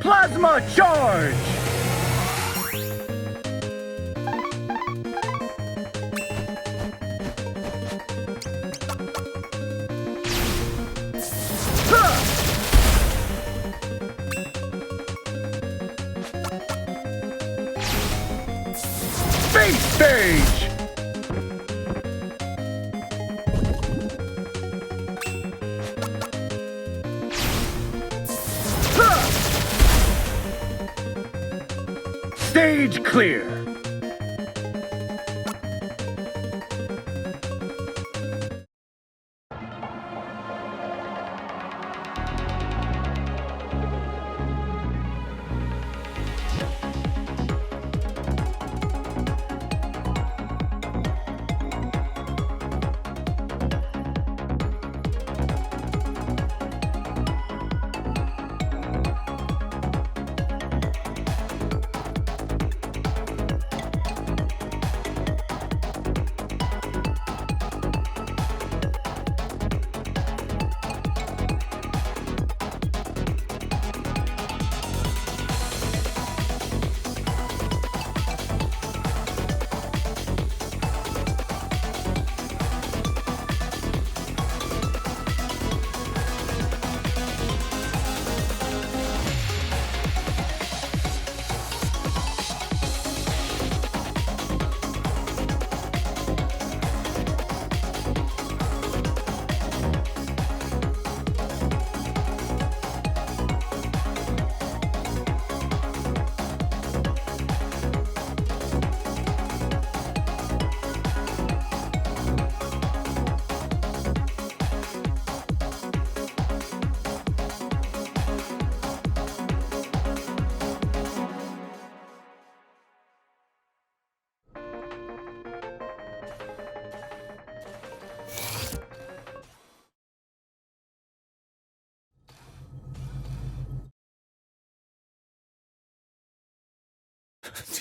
Plasma charge! Space stage! Stage clear!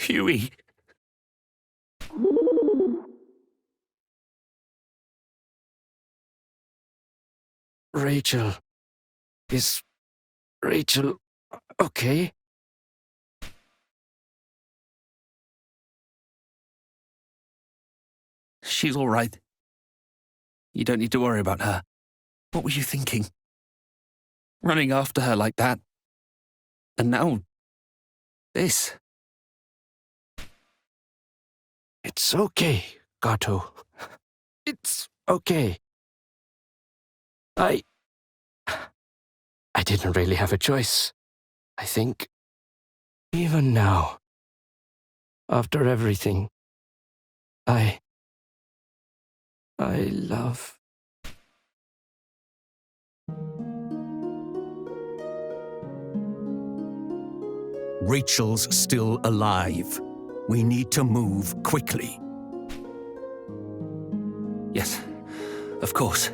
Huey. Rachel. Is Rachel okay? She's all right. You don't need to worry about her. What were you thinking? Running after her like that. And now, this. It's okay, Kato. It's okay. I didn't really have a choice, I think. Even now, after everything, I love... Rachel's still alive. We need to move quickly. Yes, of course.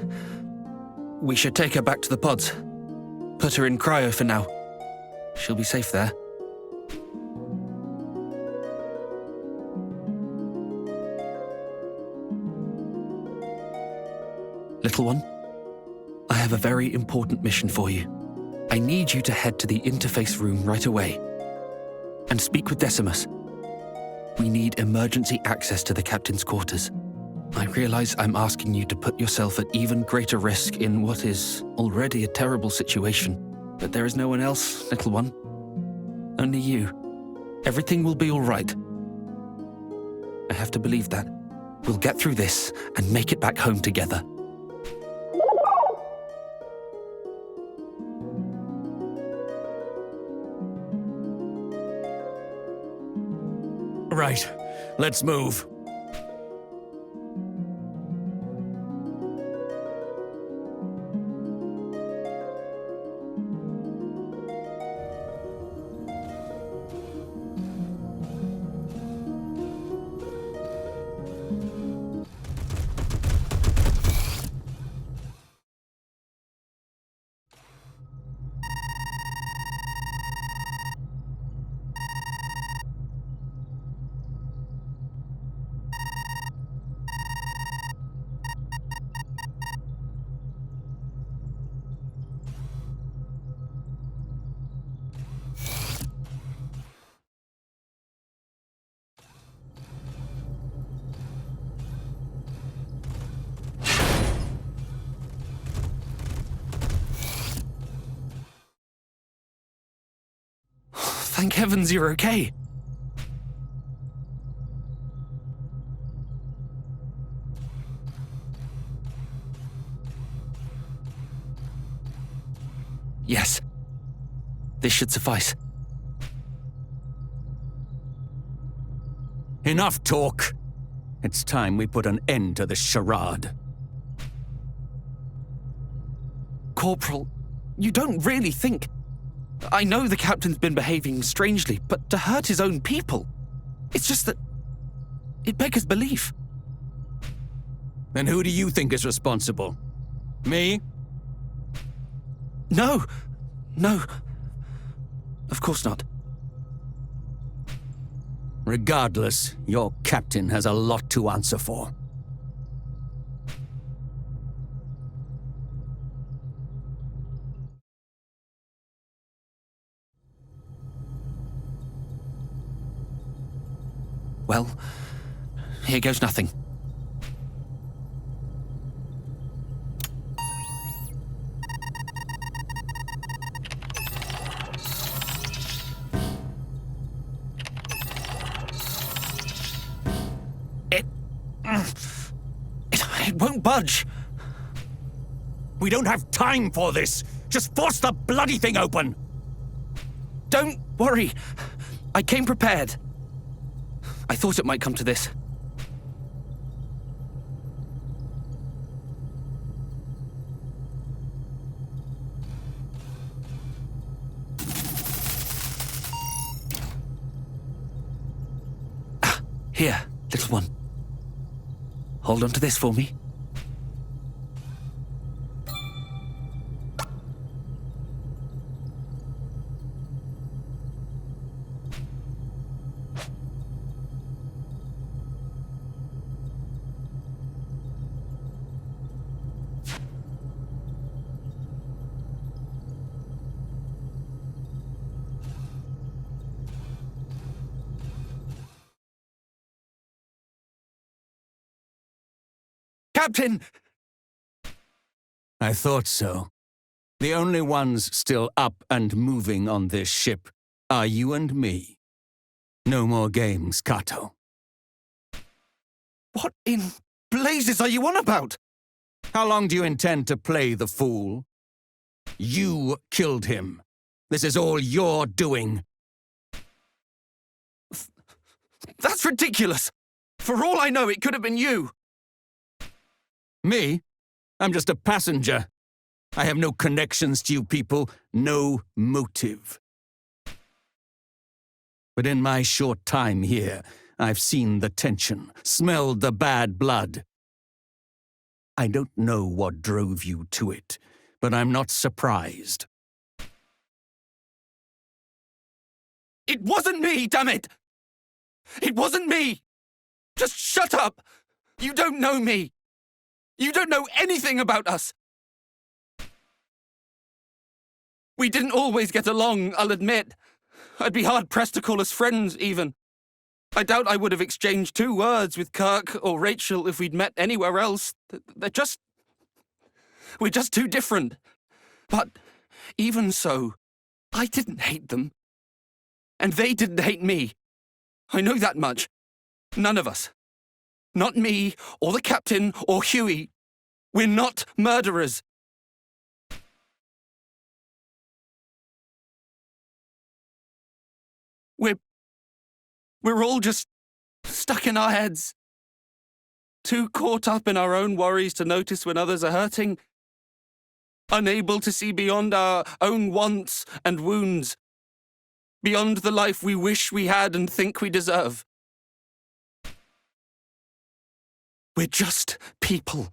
We should take her back to the pods. Put her in cryo for now. She'll be safe there. Little one, I have a very important mission for you. I need you to head to the interface room right away and speak with Decimus. We need emergency access to the captain's quarters. I realize I'm asking you to put yourself at even greater risk in what is already a terrible situation, but there is no one else, little one. Only you. Everything will be all right. I have to believe that. We'll get through this and make it back home together. Right, let's move. Thank heavens you're okay. Yes. This should suffice. Enough talk. It's time we put an end to this charade. Corporal, you don't really think... I know the captain's been behaving strangely, but to hurt his own people... It's just that... It beggars belief. Then who do you think is responsible? Me? No. Of course not. Regardless, your captain has a lot to answer for. Well, here goes nothing. It won't budge. We don't have time for this. Just force the bloody thing open. Don't worry. I came prepared. I thought it might come to this. Here, little one. Hold on to this for me. Captain! I thought so. The only ones still up and moving on this ship are you and me. No more games, Kato. What in blazes are you on about? How long do you intend to play the fool? You killed him. This is all your doing. That's ridiculous! For all I know, it could have been you! Me? I'm just a passenger. I have no connections to you people, no motive. But in my short time here, I've seen the tension, smelled the bad blood. I don't know what drove you to it, but I'm not surprised. It wasn't me, damn it! It wasn't me! Just shut up! You don't know me! You don't know anything about us! We didn't always get along, I'll admit. I'd be hard-pressed to call us friends, even. I doubt I would have exchanged 2 words with Kirk or Rachel if we'd met anywhere else. We're just too different. But even so, I didn't hate them. And they didn't hate me. I know that much. None of us. Not me, or the captain, or Huey. We're not murderers. We're all just stuck in our heads. Too caught up in our own worries to notice when others are hurting. Unable to see beyond our own wants and wounds. Beyond the life we wish we had and think we deserve. We're just people.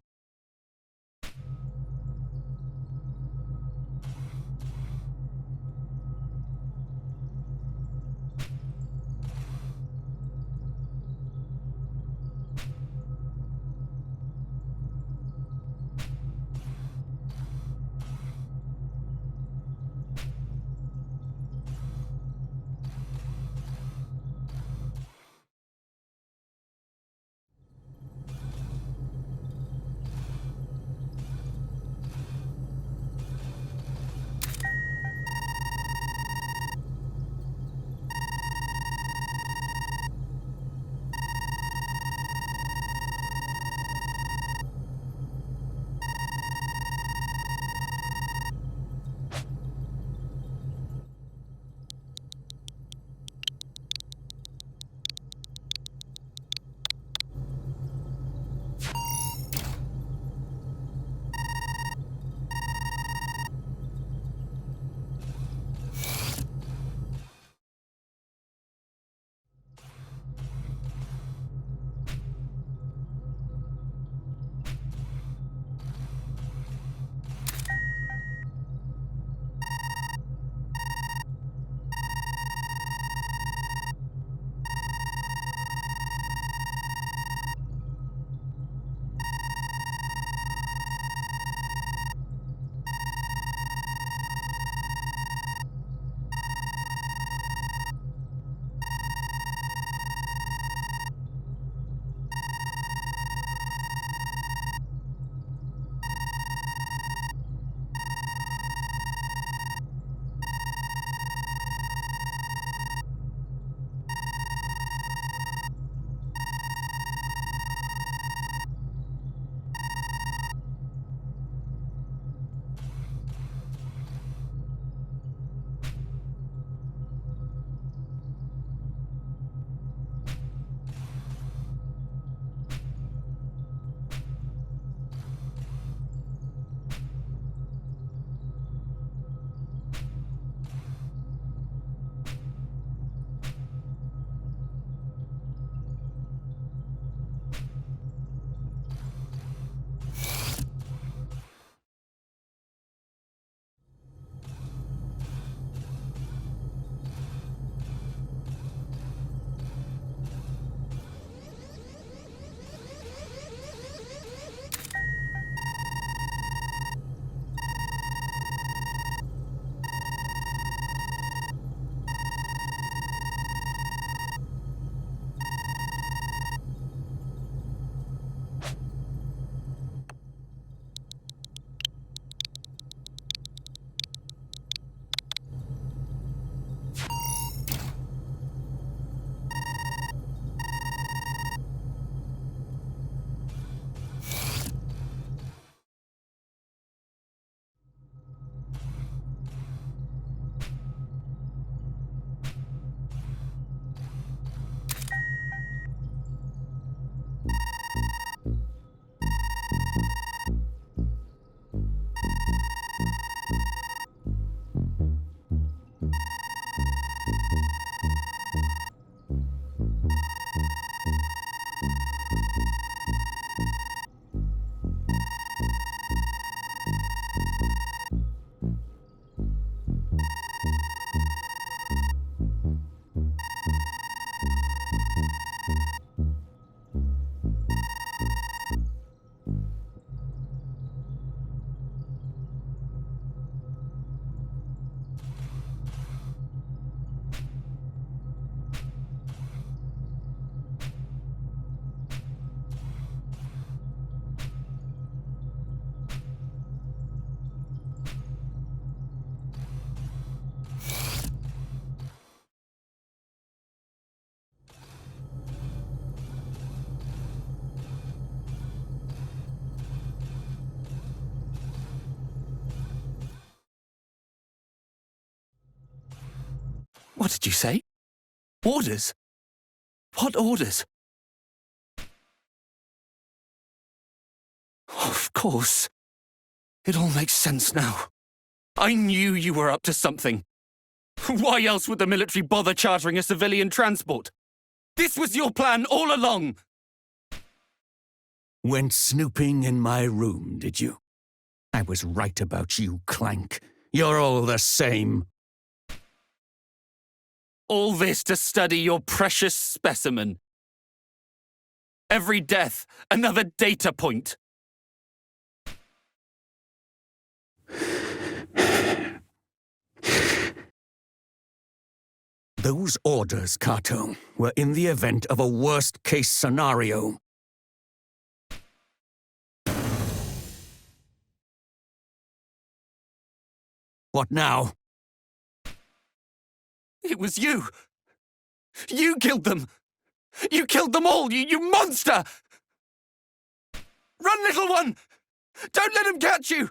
What did you say? Orders? What orders? Of course. It all makes sense now. I knew you were up to something. Why else would the military bother chartering a civilian transport? This was your plan all along! Went snooping in my room, did you? I was right about you, Clank. You're all the same. All this to study your precious specimen. Every death, another data point. Those orders, Kato, were in the event of a worst-case scenario. What now? It was you! You killed them! You killed them all, you monster! Run, little one! Don't let him catch you!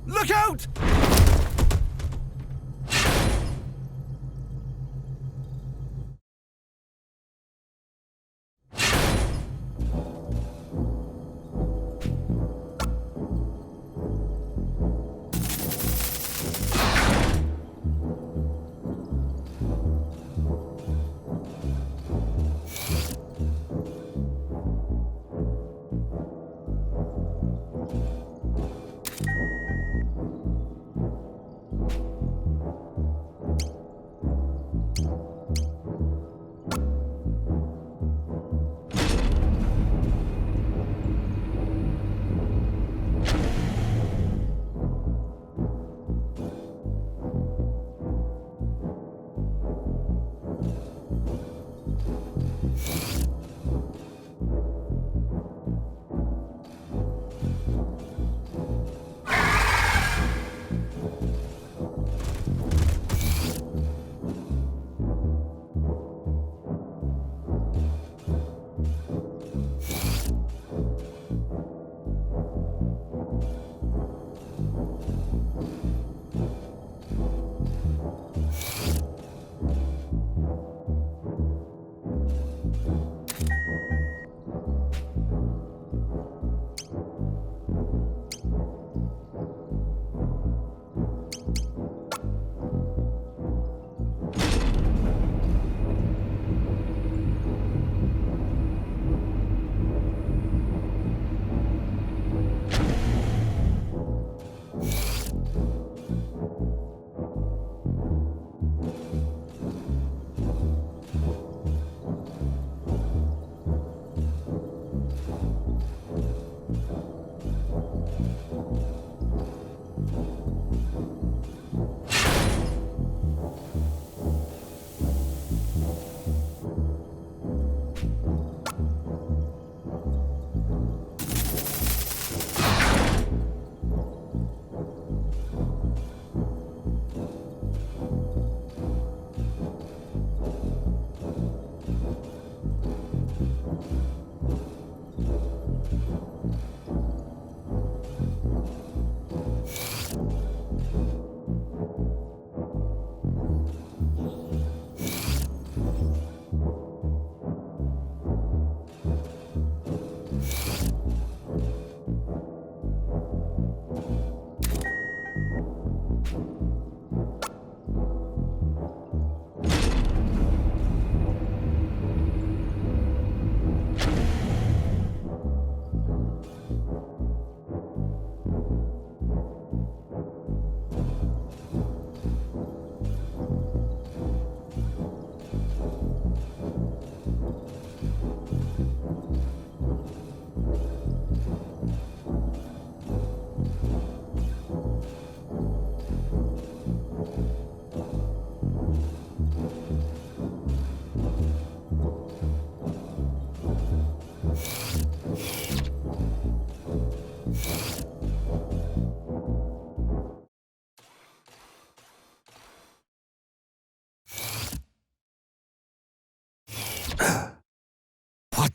Look out!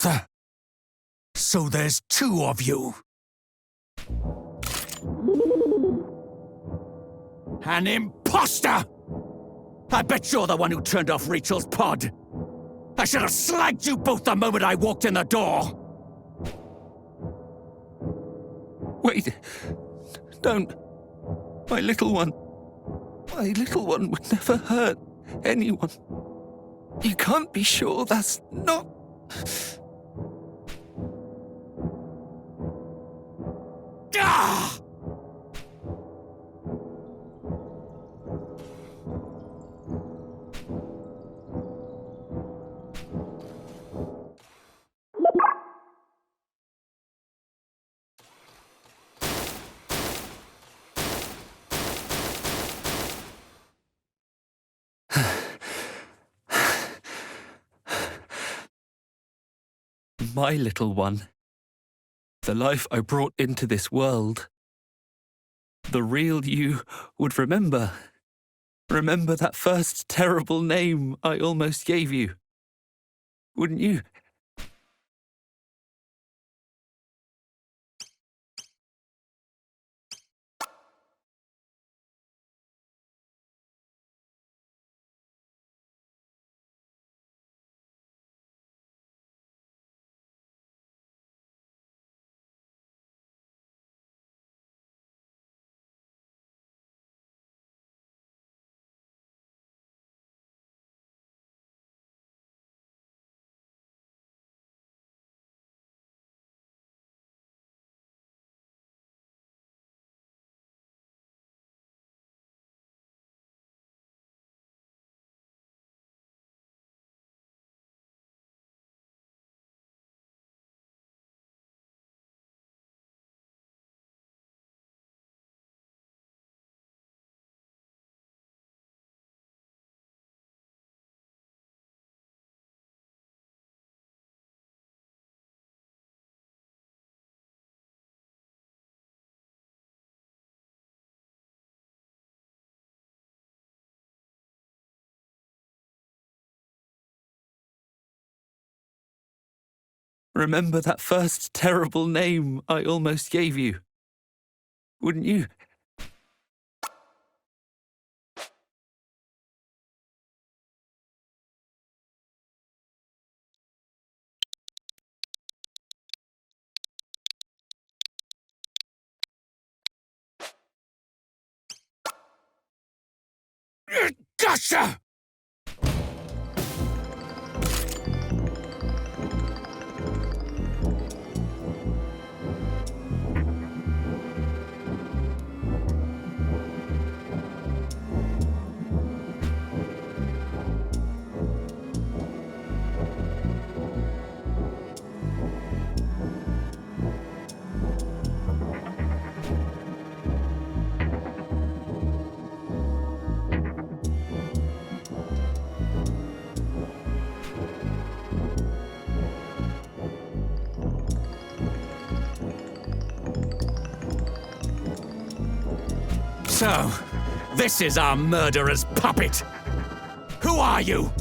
Darthe. So there's two of you. An imposter! I bet you're the one who turned off Rachel's pod. I should have slagged you both the moment I walked in the door. Wait. Don't. My little one. My little one would never hurt anyone. You can't be sure that's not... Ah! My little one. The life I brought into this world. The real you would remember. Remember that first terrible name I almost gave you. Wouldn't you? Remember that first terrible name I almost gave you. Wouldn't you? Gotcha! So, this is our murderer's puppet. Who are you?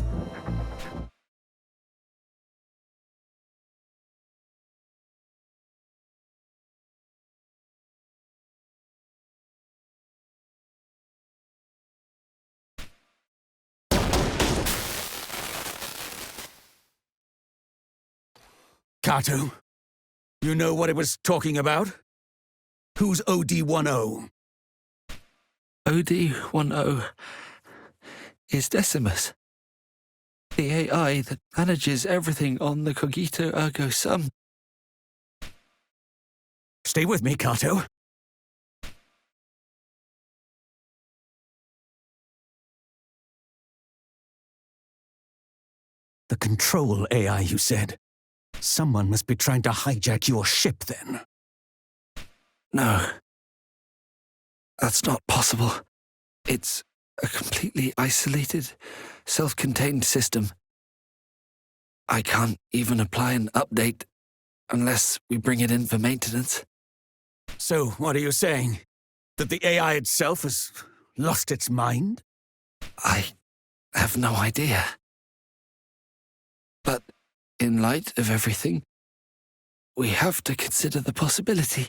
Kato, you know what it was talking about? Who's OD-10? OD-10 is Decimus, the AI that manages everything on the Cogito Ergo Sum. Stay with me, Kato. The control AI, you said. Someone must be trying to hijack your ship, then. No. That's not possible. It's a completely isolated, self-contained system. I can't even apply an update unless we bring it in for maintenance. So, what are you saying? That the AI itself has lost its mind? I have no idea. But it in light of everything, we have to consider the possibility.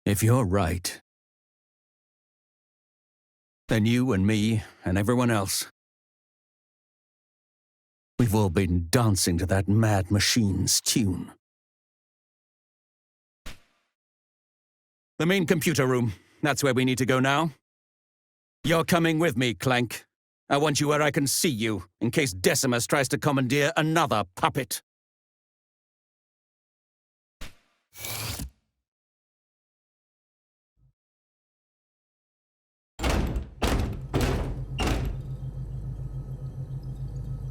If you're right, then you and me and everyone else, we've all been dancing to that mad machine's tune. The main computer room. That's where we need to go now. You're coming with me, Clank. I want you where I can see you, in case Decimus tries to commandeer another puppet.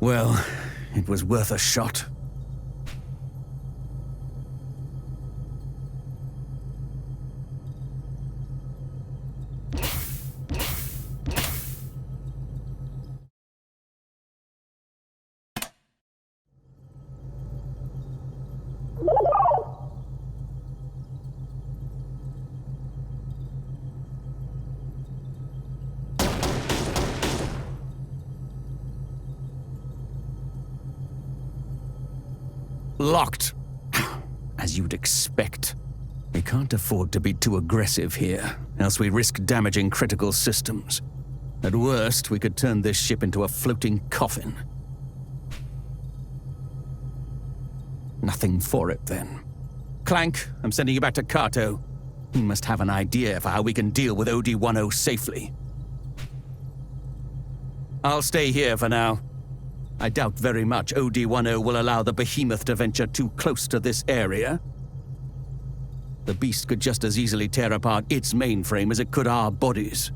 Well, it was worth a shot. Locked. As you'd expect. We can't afford to be too aggressive here, else we risk damaging critical systems. At worst, we could turn this ship into a floating coffin. Nothing for it, then. Clank, I'm sending you back to Kato. He must have an idea for how we can deal with OD-10 safely. I'll stay here for now. I doubt very much OD-10 will allow the Behemoth to venture too close to this area. The beast could just as easily tear apart its mainframe as it could our bodies.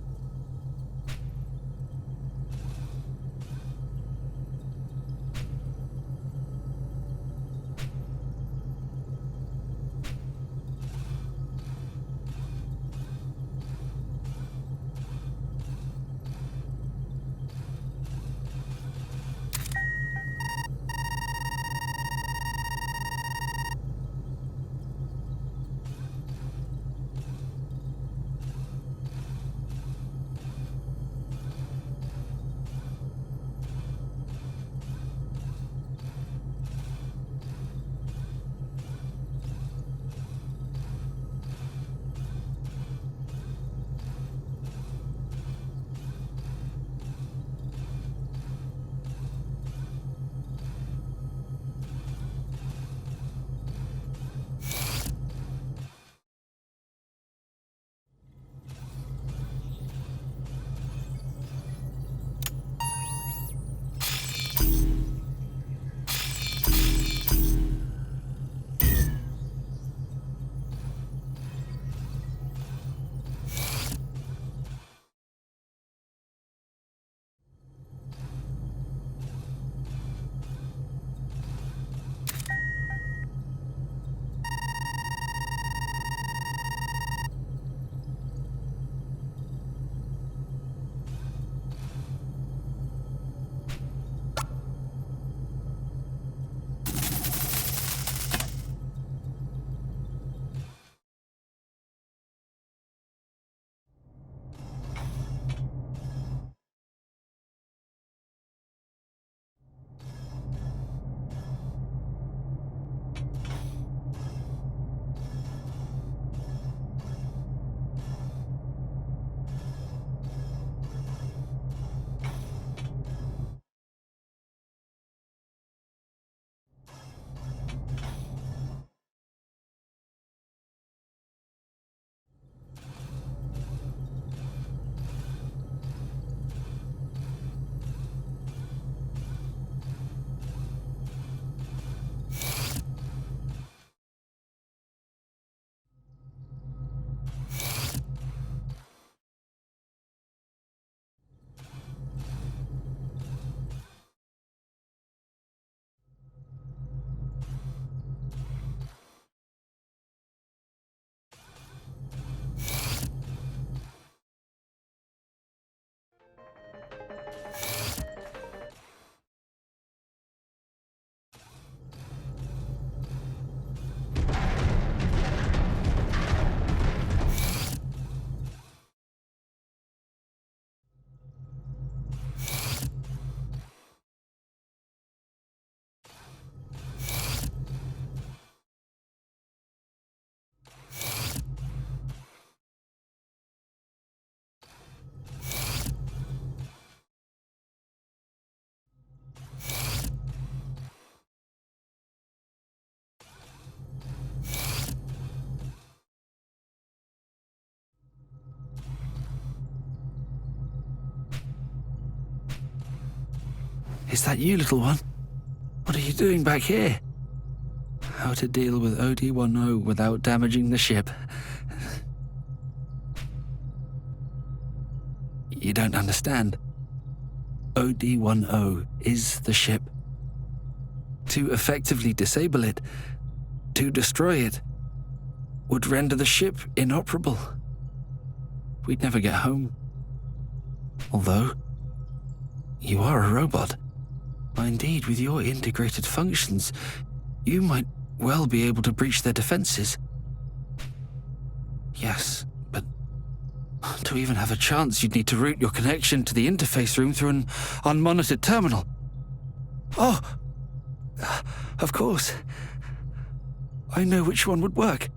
Is that you, little one? What are you doing back here? How to deal with OD-10 without damaging the ship. You don't understand. OD-10 is the ship. To effectively disable it, to destroy it, would render the ship inoperable. We'd never get home. Although, you are a robot. Indeed, with your integrated functions, you might well be able to breach their defenses. Yes, but to even have a chance, you'd need to route your connection to the interface room through an unmonitored terminal. Oh, of course. I know which one would work.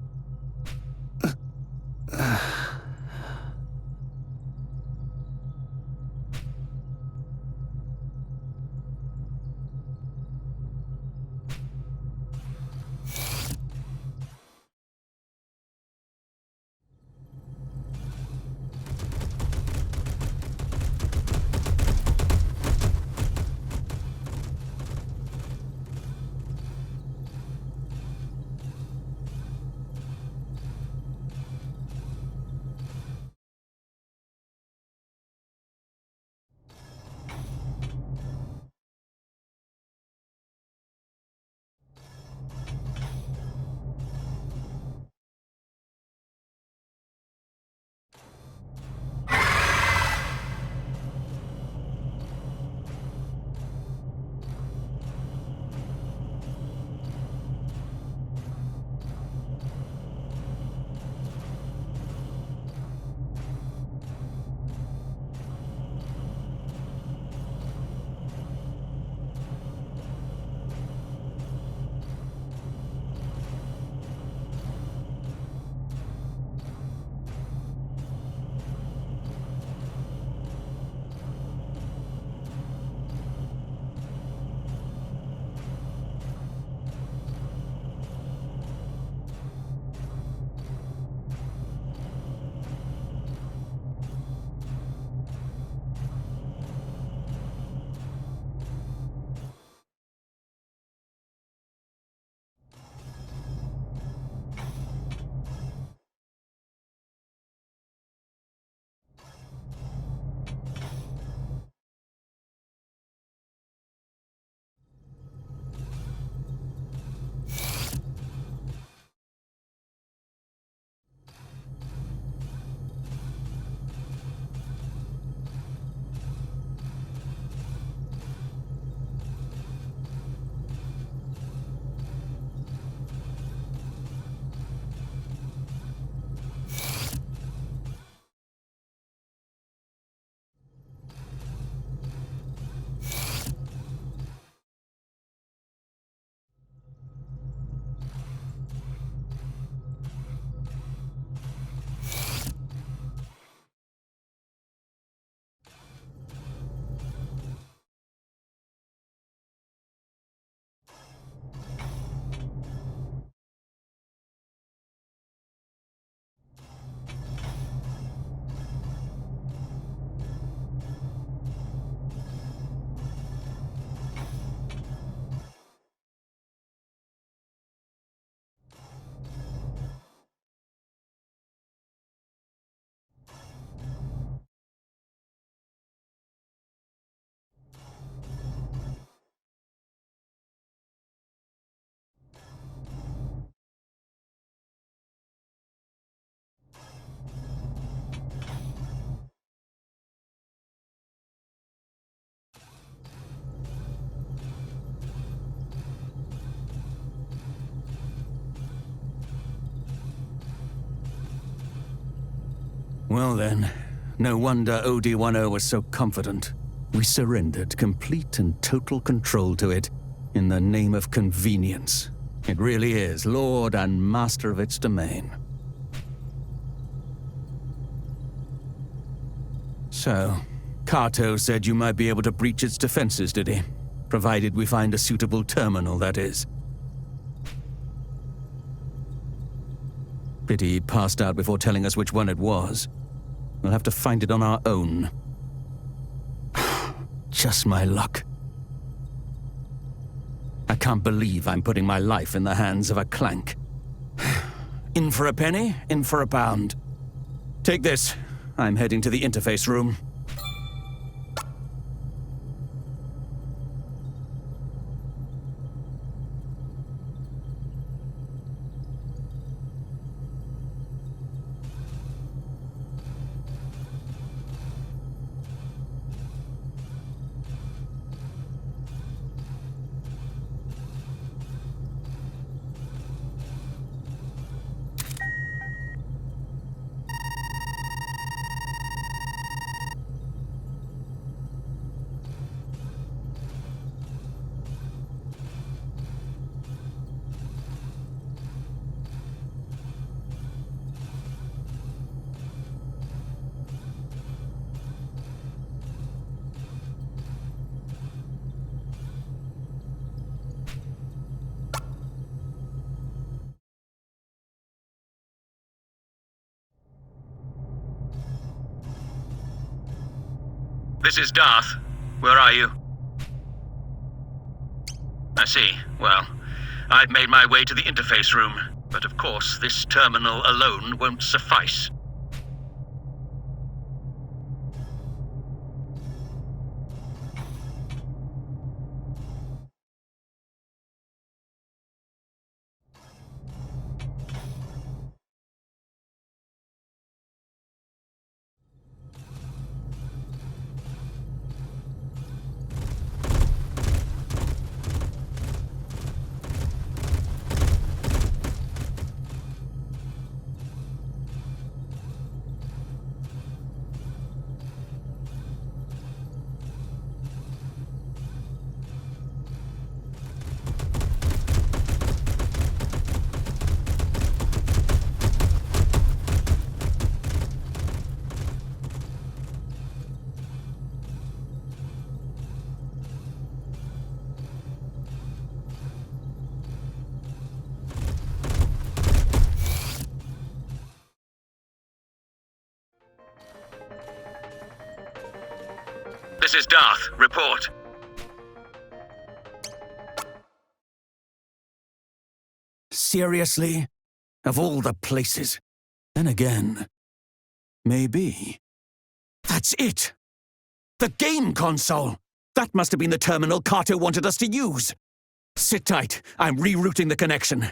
Well then, no wonder OD-10 was so confident. We surrendered complete and total control to it in the name of convenience. It really is lord and master of its domain. So, Kato said you might be able to breach its defenses, did he? Provided we find a suitable terminal, that is. Pity he passed out before telling us which one it was. We'll have to find it on our own. Just my luck. can't believe I'm putting my life in the hands of a clank. In for a penny, in for a pound. Take this. I'm heading to the interface room. This is Darthe. Where are you? I see. Well, I've made my way to the interface room, but of course, this terminal alone won't suffice. This is Darthe. Report. Seriously? Of all the places. Then again, maybe. That's it! The game console! That must have been the terminal Kato wanted us to use. Sit tight. I'm rerouting the connection.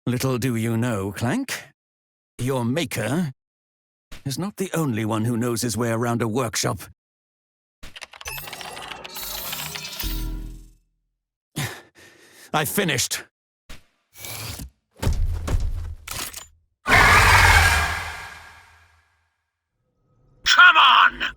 Little do you know, Clank, your maker is not the only one who knows his way around a workshop. I finished. Come on!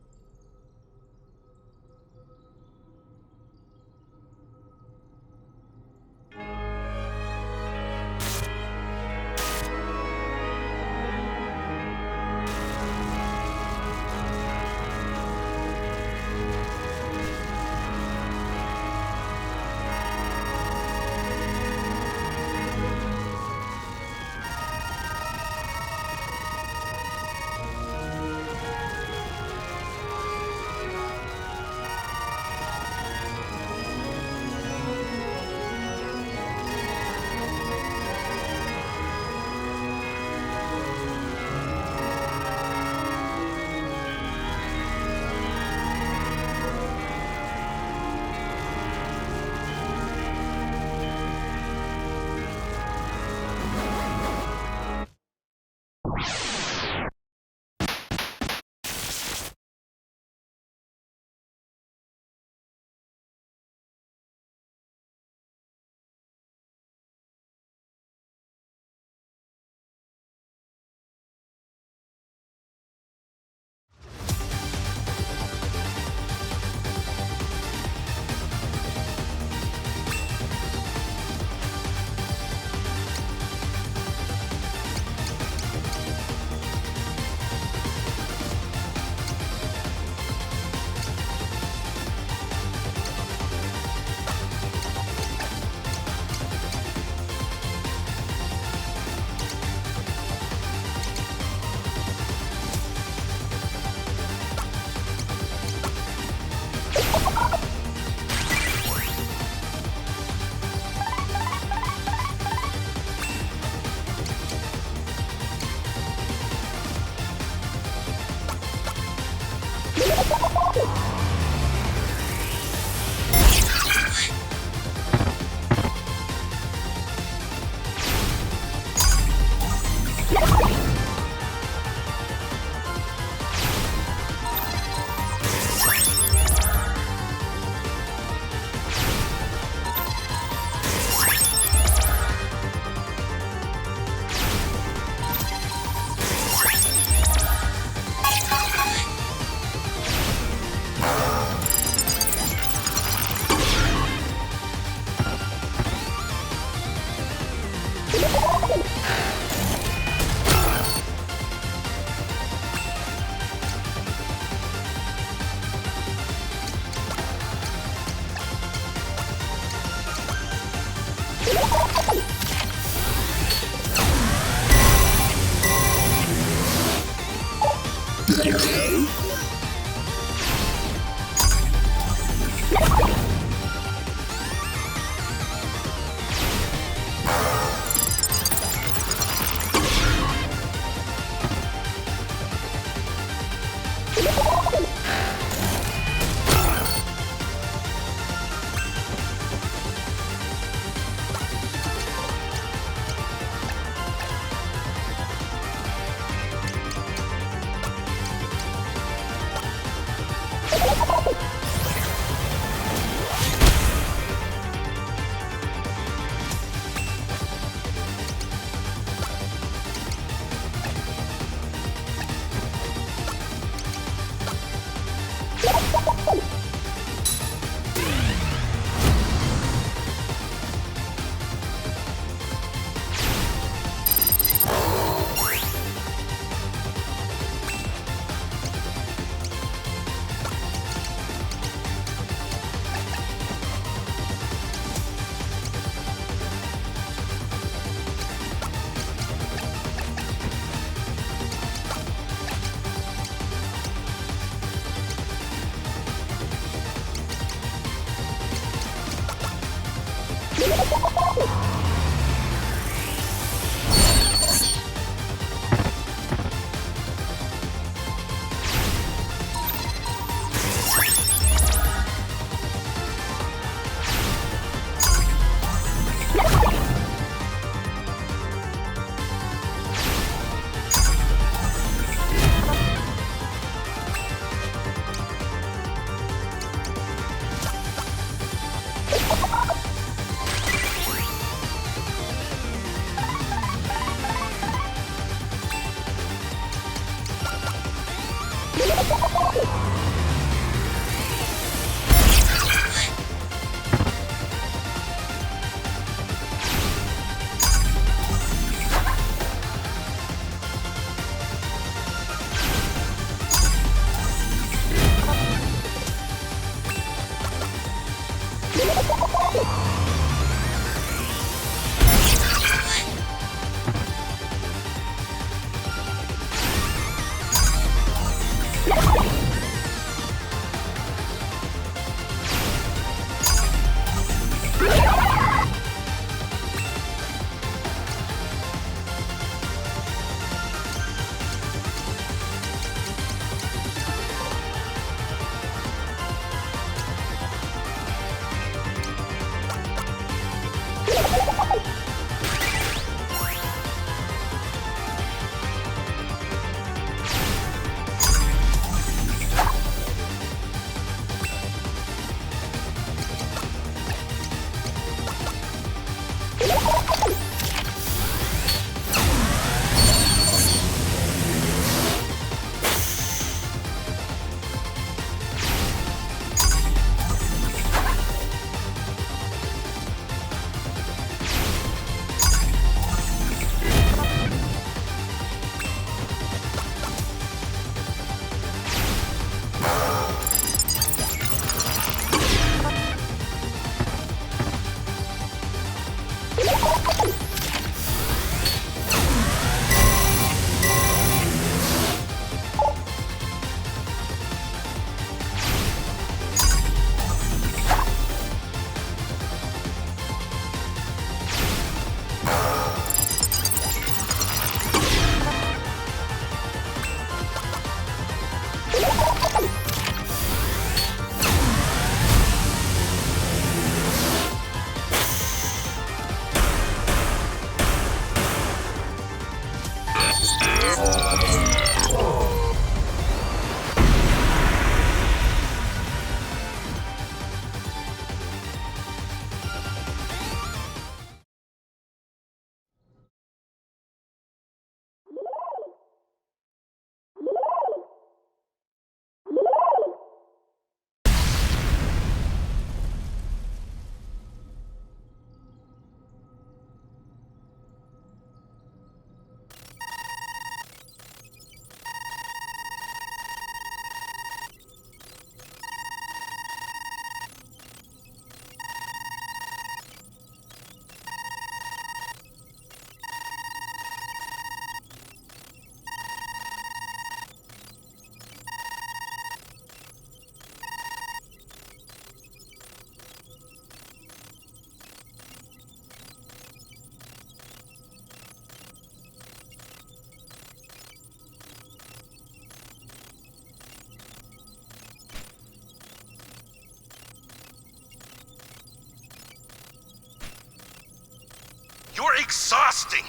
exhausting!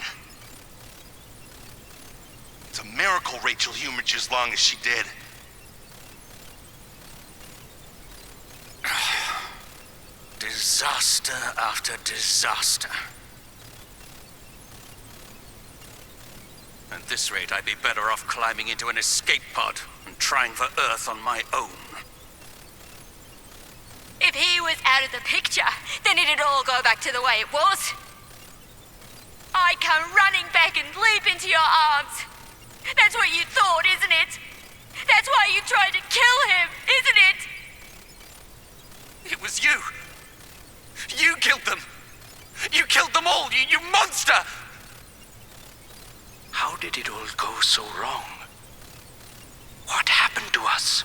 It's a miracle Rachel humored you as long as she did. Disaster after disaster. At this rate, I'd be better off climbing into an escape pod and trying for Earth on my own. If he was out of the picture, then it'd all go back to the way it was. I'd come running back and leap into your arms. That's what you thought, isn't it? That's why you tried to kill him, isn't it? It was you. You killed them. You killed them all, you monster! How did it all go so wrong? What happened to us?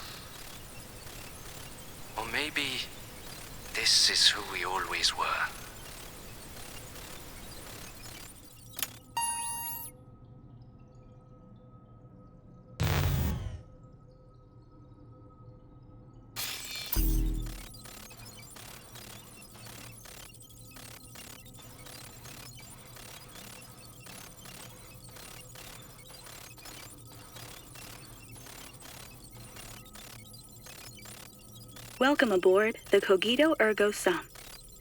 Or maybe this is who we always were. Welcome aboard the Cogito Ergo Sum.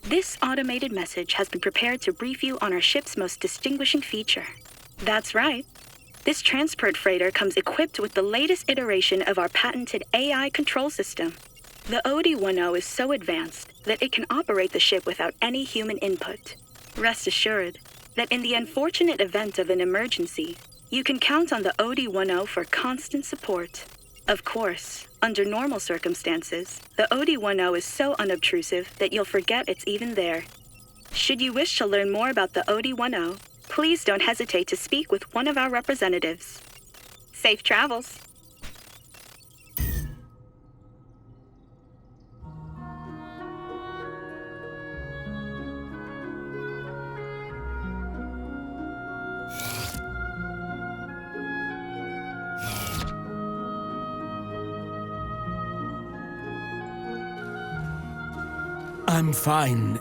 This automated message has been prepared to brief you on our ship's most distinguishing feature. That's right. This transport freighter comes equipped with the latest iteration of our patented AI control system. The OD-10 is so advanced that it can operate the ship without any human input. Rest assured that in the unfortunate event of an emergency, you can count on the OD-10 for constant support. Of course, under normal circumstances, the OD-10 is so unobtrusive that you'll forget it's even there. Should you wish to learn more about the OD-10, please don't hesitate to speak with one of our representatives. Safe travels. I'm fine.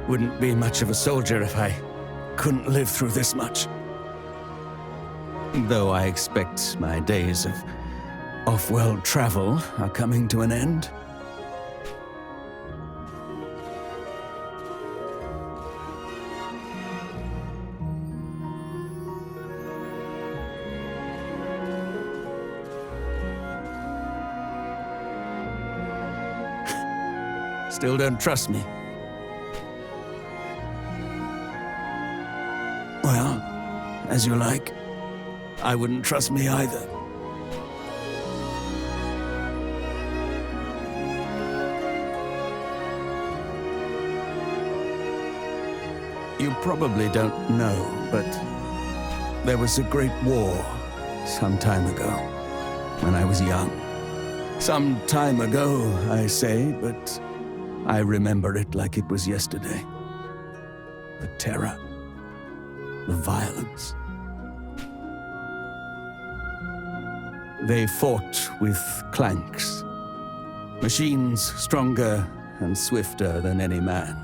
Wouldn't be much of a soldier if I couldn't live through this much. Though I expect my days of off-world travel are coming to an end. Still don't trust me? Well, as you like. I wouldn't trust me either. You probably don't know, but there was a great war some time ago, when I was young. Some time ago, I say, but I remember it like it was yesterday. The terror, the violence. They fought with clanks, machines stronger and swifter than any man,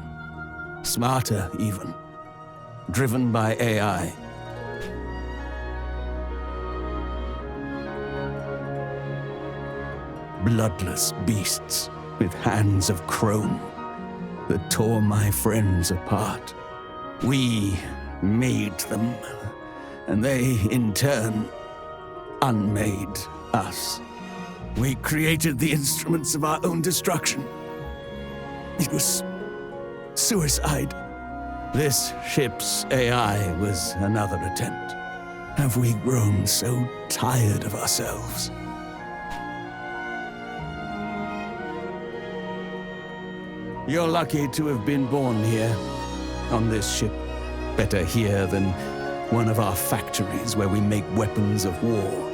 smarter even, driven by AI. Bloodless beasts with hands of chrome that tore my friends apart. We made them, and they, in turn, unmade us. We created the instruments of our own destruction. It was suicide. This ship's AI was another attempt. Have we grown so tired of ourselves? You're lucky to have been born here, on this ship. Better here than one of our factories where we make weapons of war.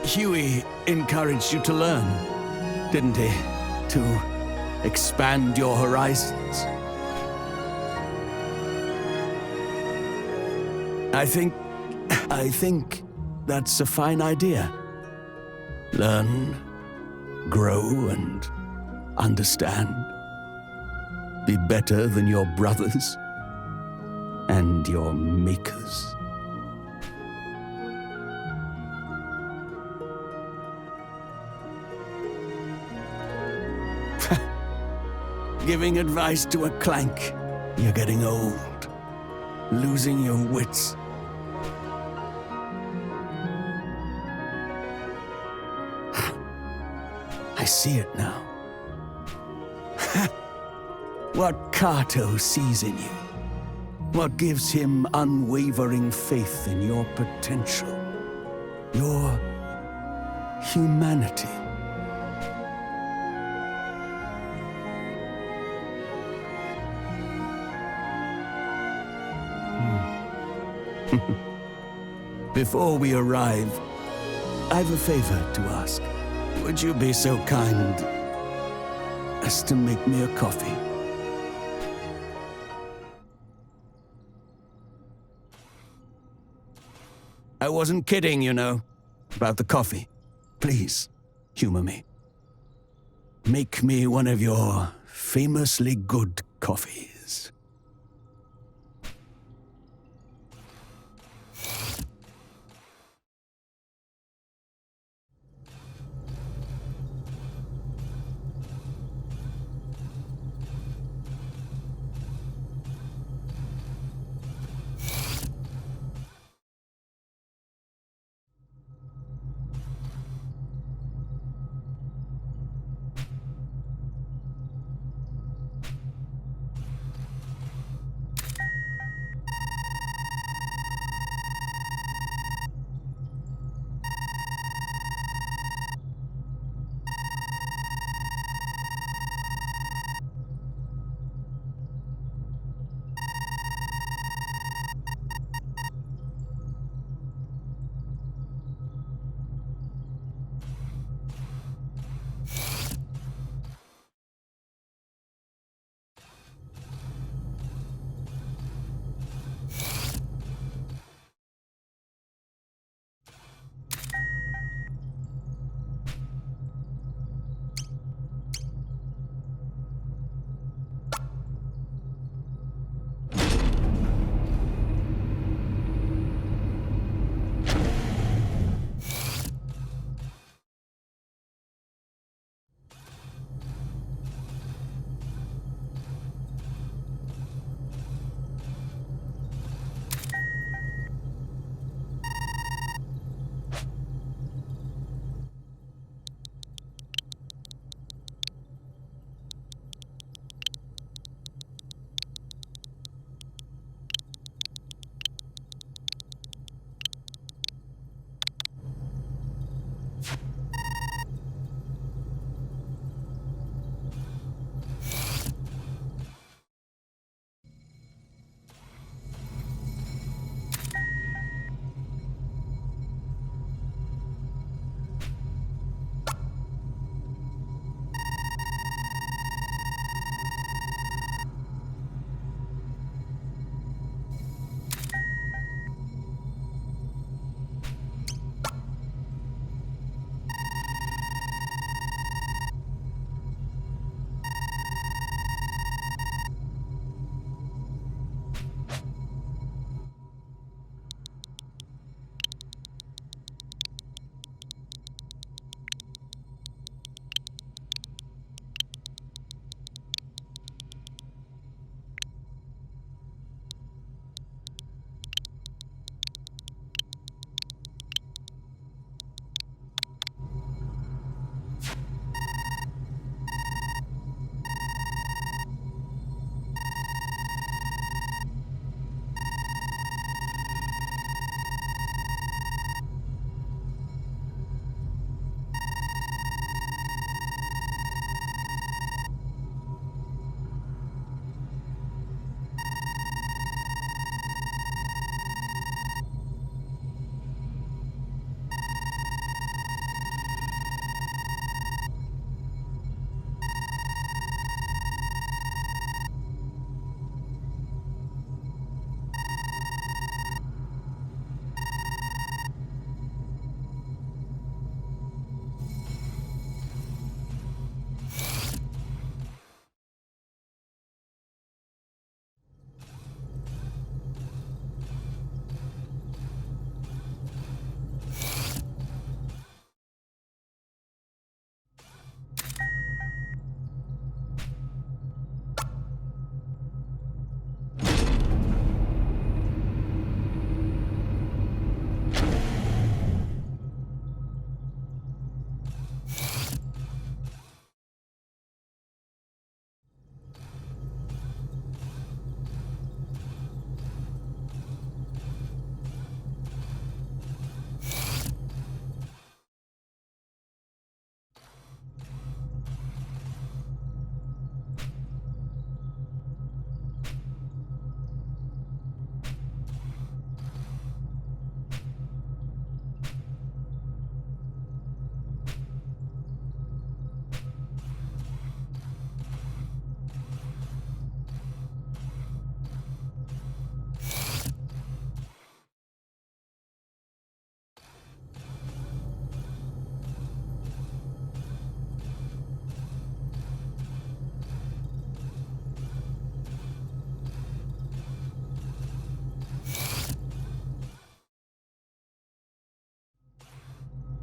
Huey encouraged you to learn, didn't he? To expand your horizons. I think that's a fine idea. Learn, grow, and understand. be better than your brothers and your makers. Giving advice to a clank. You're getting old, losing your wits. I see it now. What Kato sees in you. What gives him unwavering faith in your potential. Your humanity. Before we arrive, I've a favor to ask. Would you be so kind as to make me a coffee? I wasn't kidding, you know, about the coffee. Please, humor me. Make me one of your famously good coffees.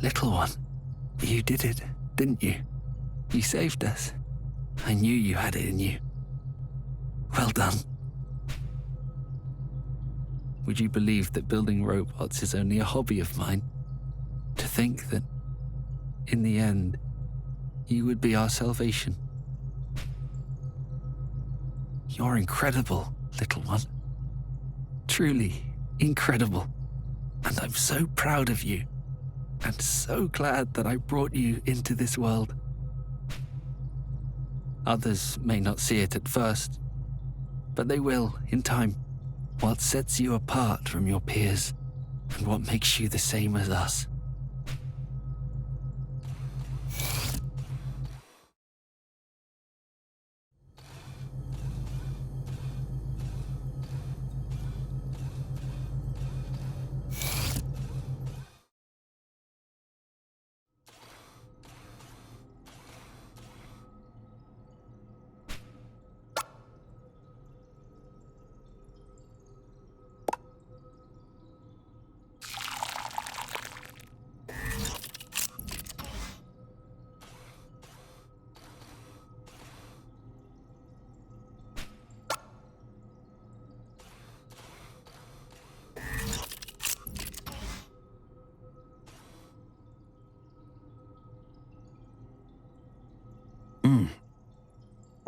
Little one, you did it, didn't you? You saved us. I knew you had it in you. Well done. Would you believe that building robots is only a hobby of mine? To think that, in the end, you would be our salvation. You're incredible, little one. Truly incredible. And I'm so proud of you. And so glad that I brought you into this world. Others may not see it at first, but they will in time. What sets you apart from your peers, and what makes you the same as us.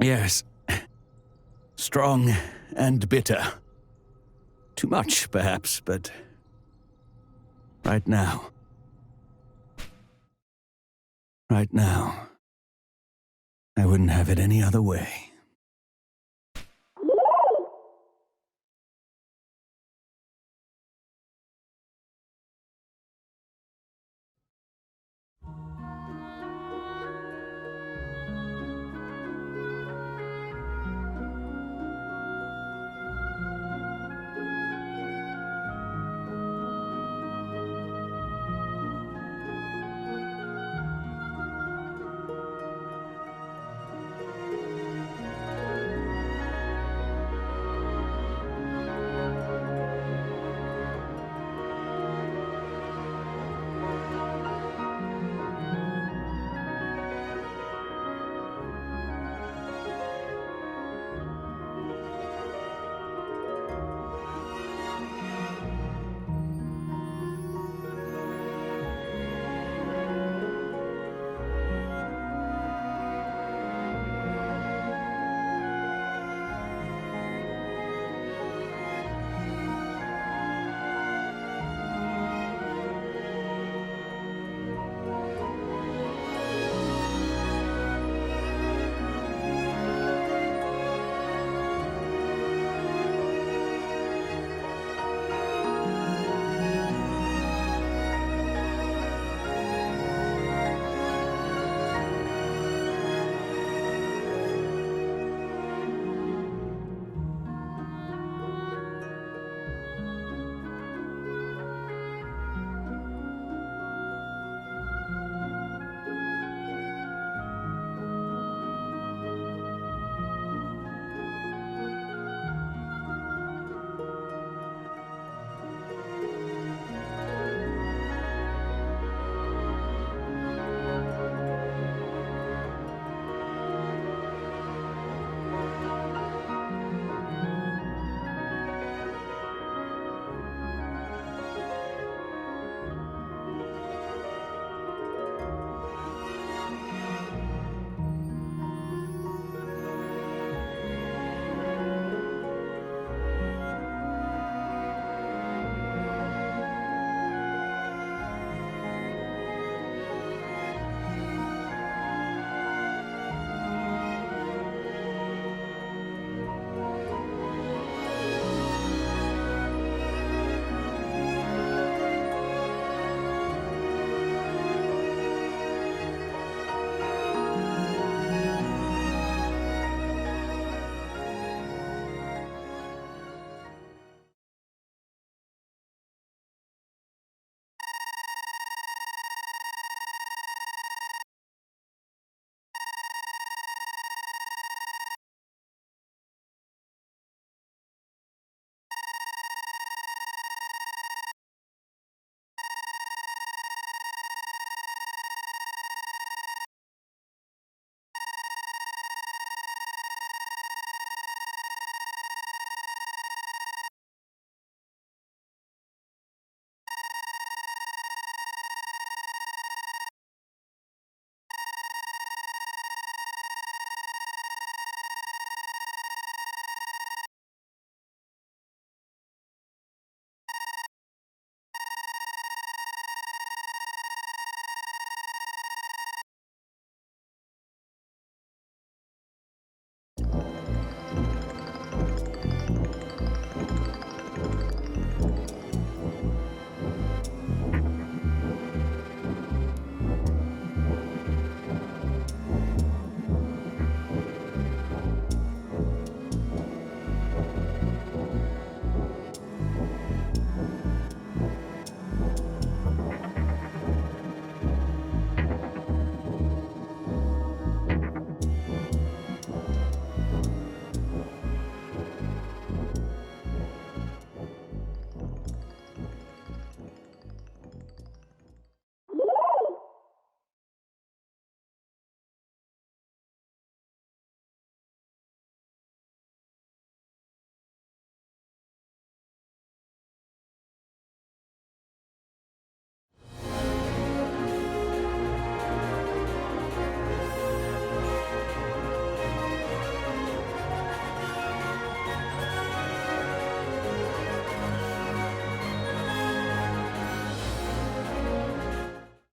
Yes. Strong and bitter. Too much, perhaps, but right now, I wouldn't have it any other way.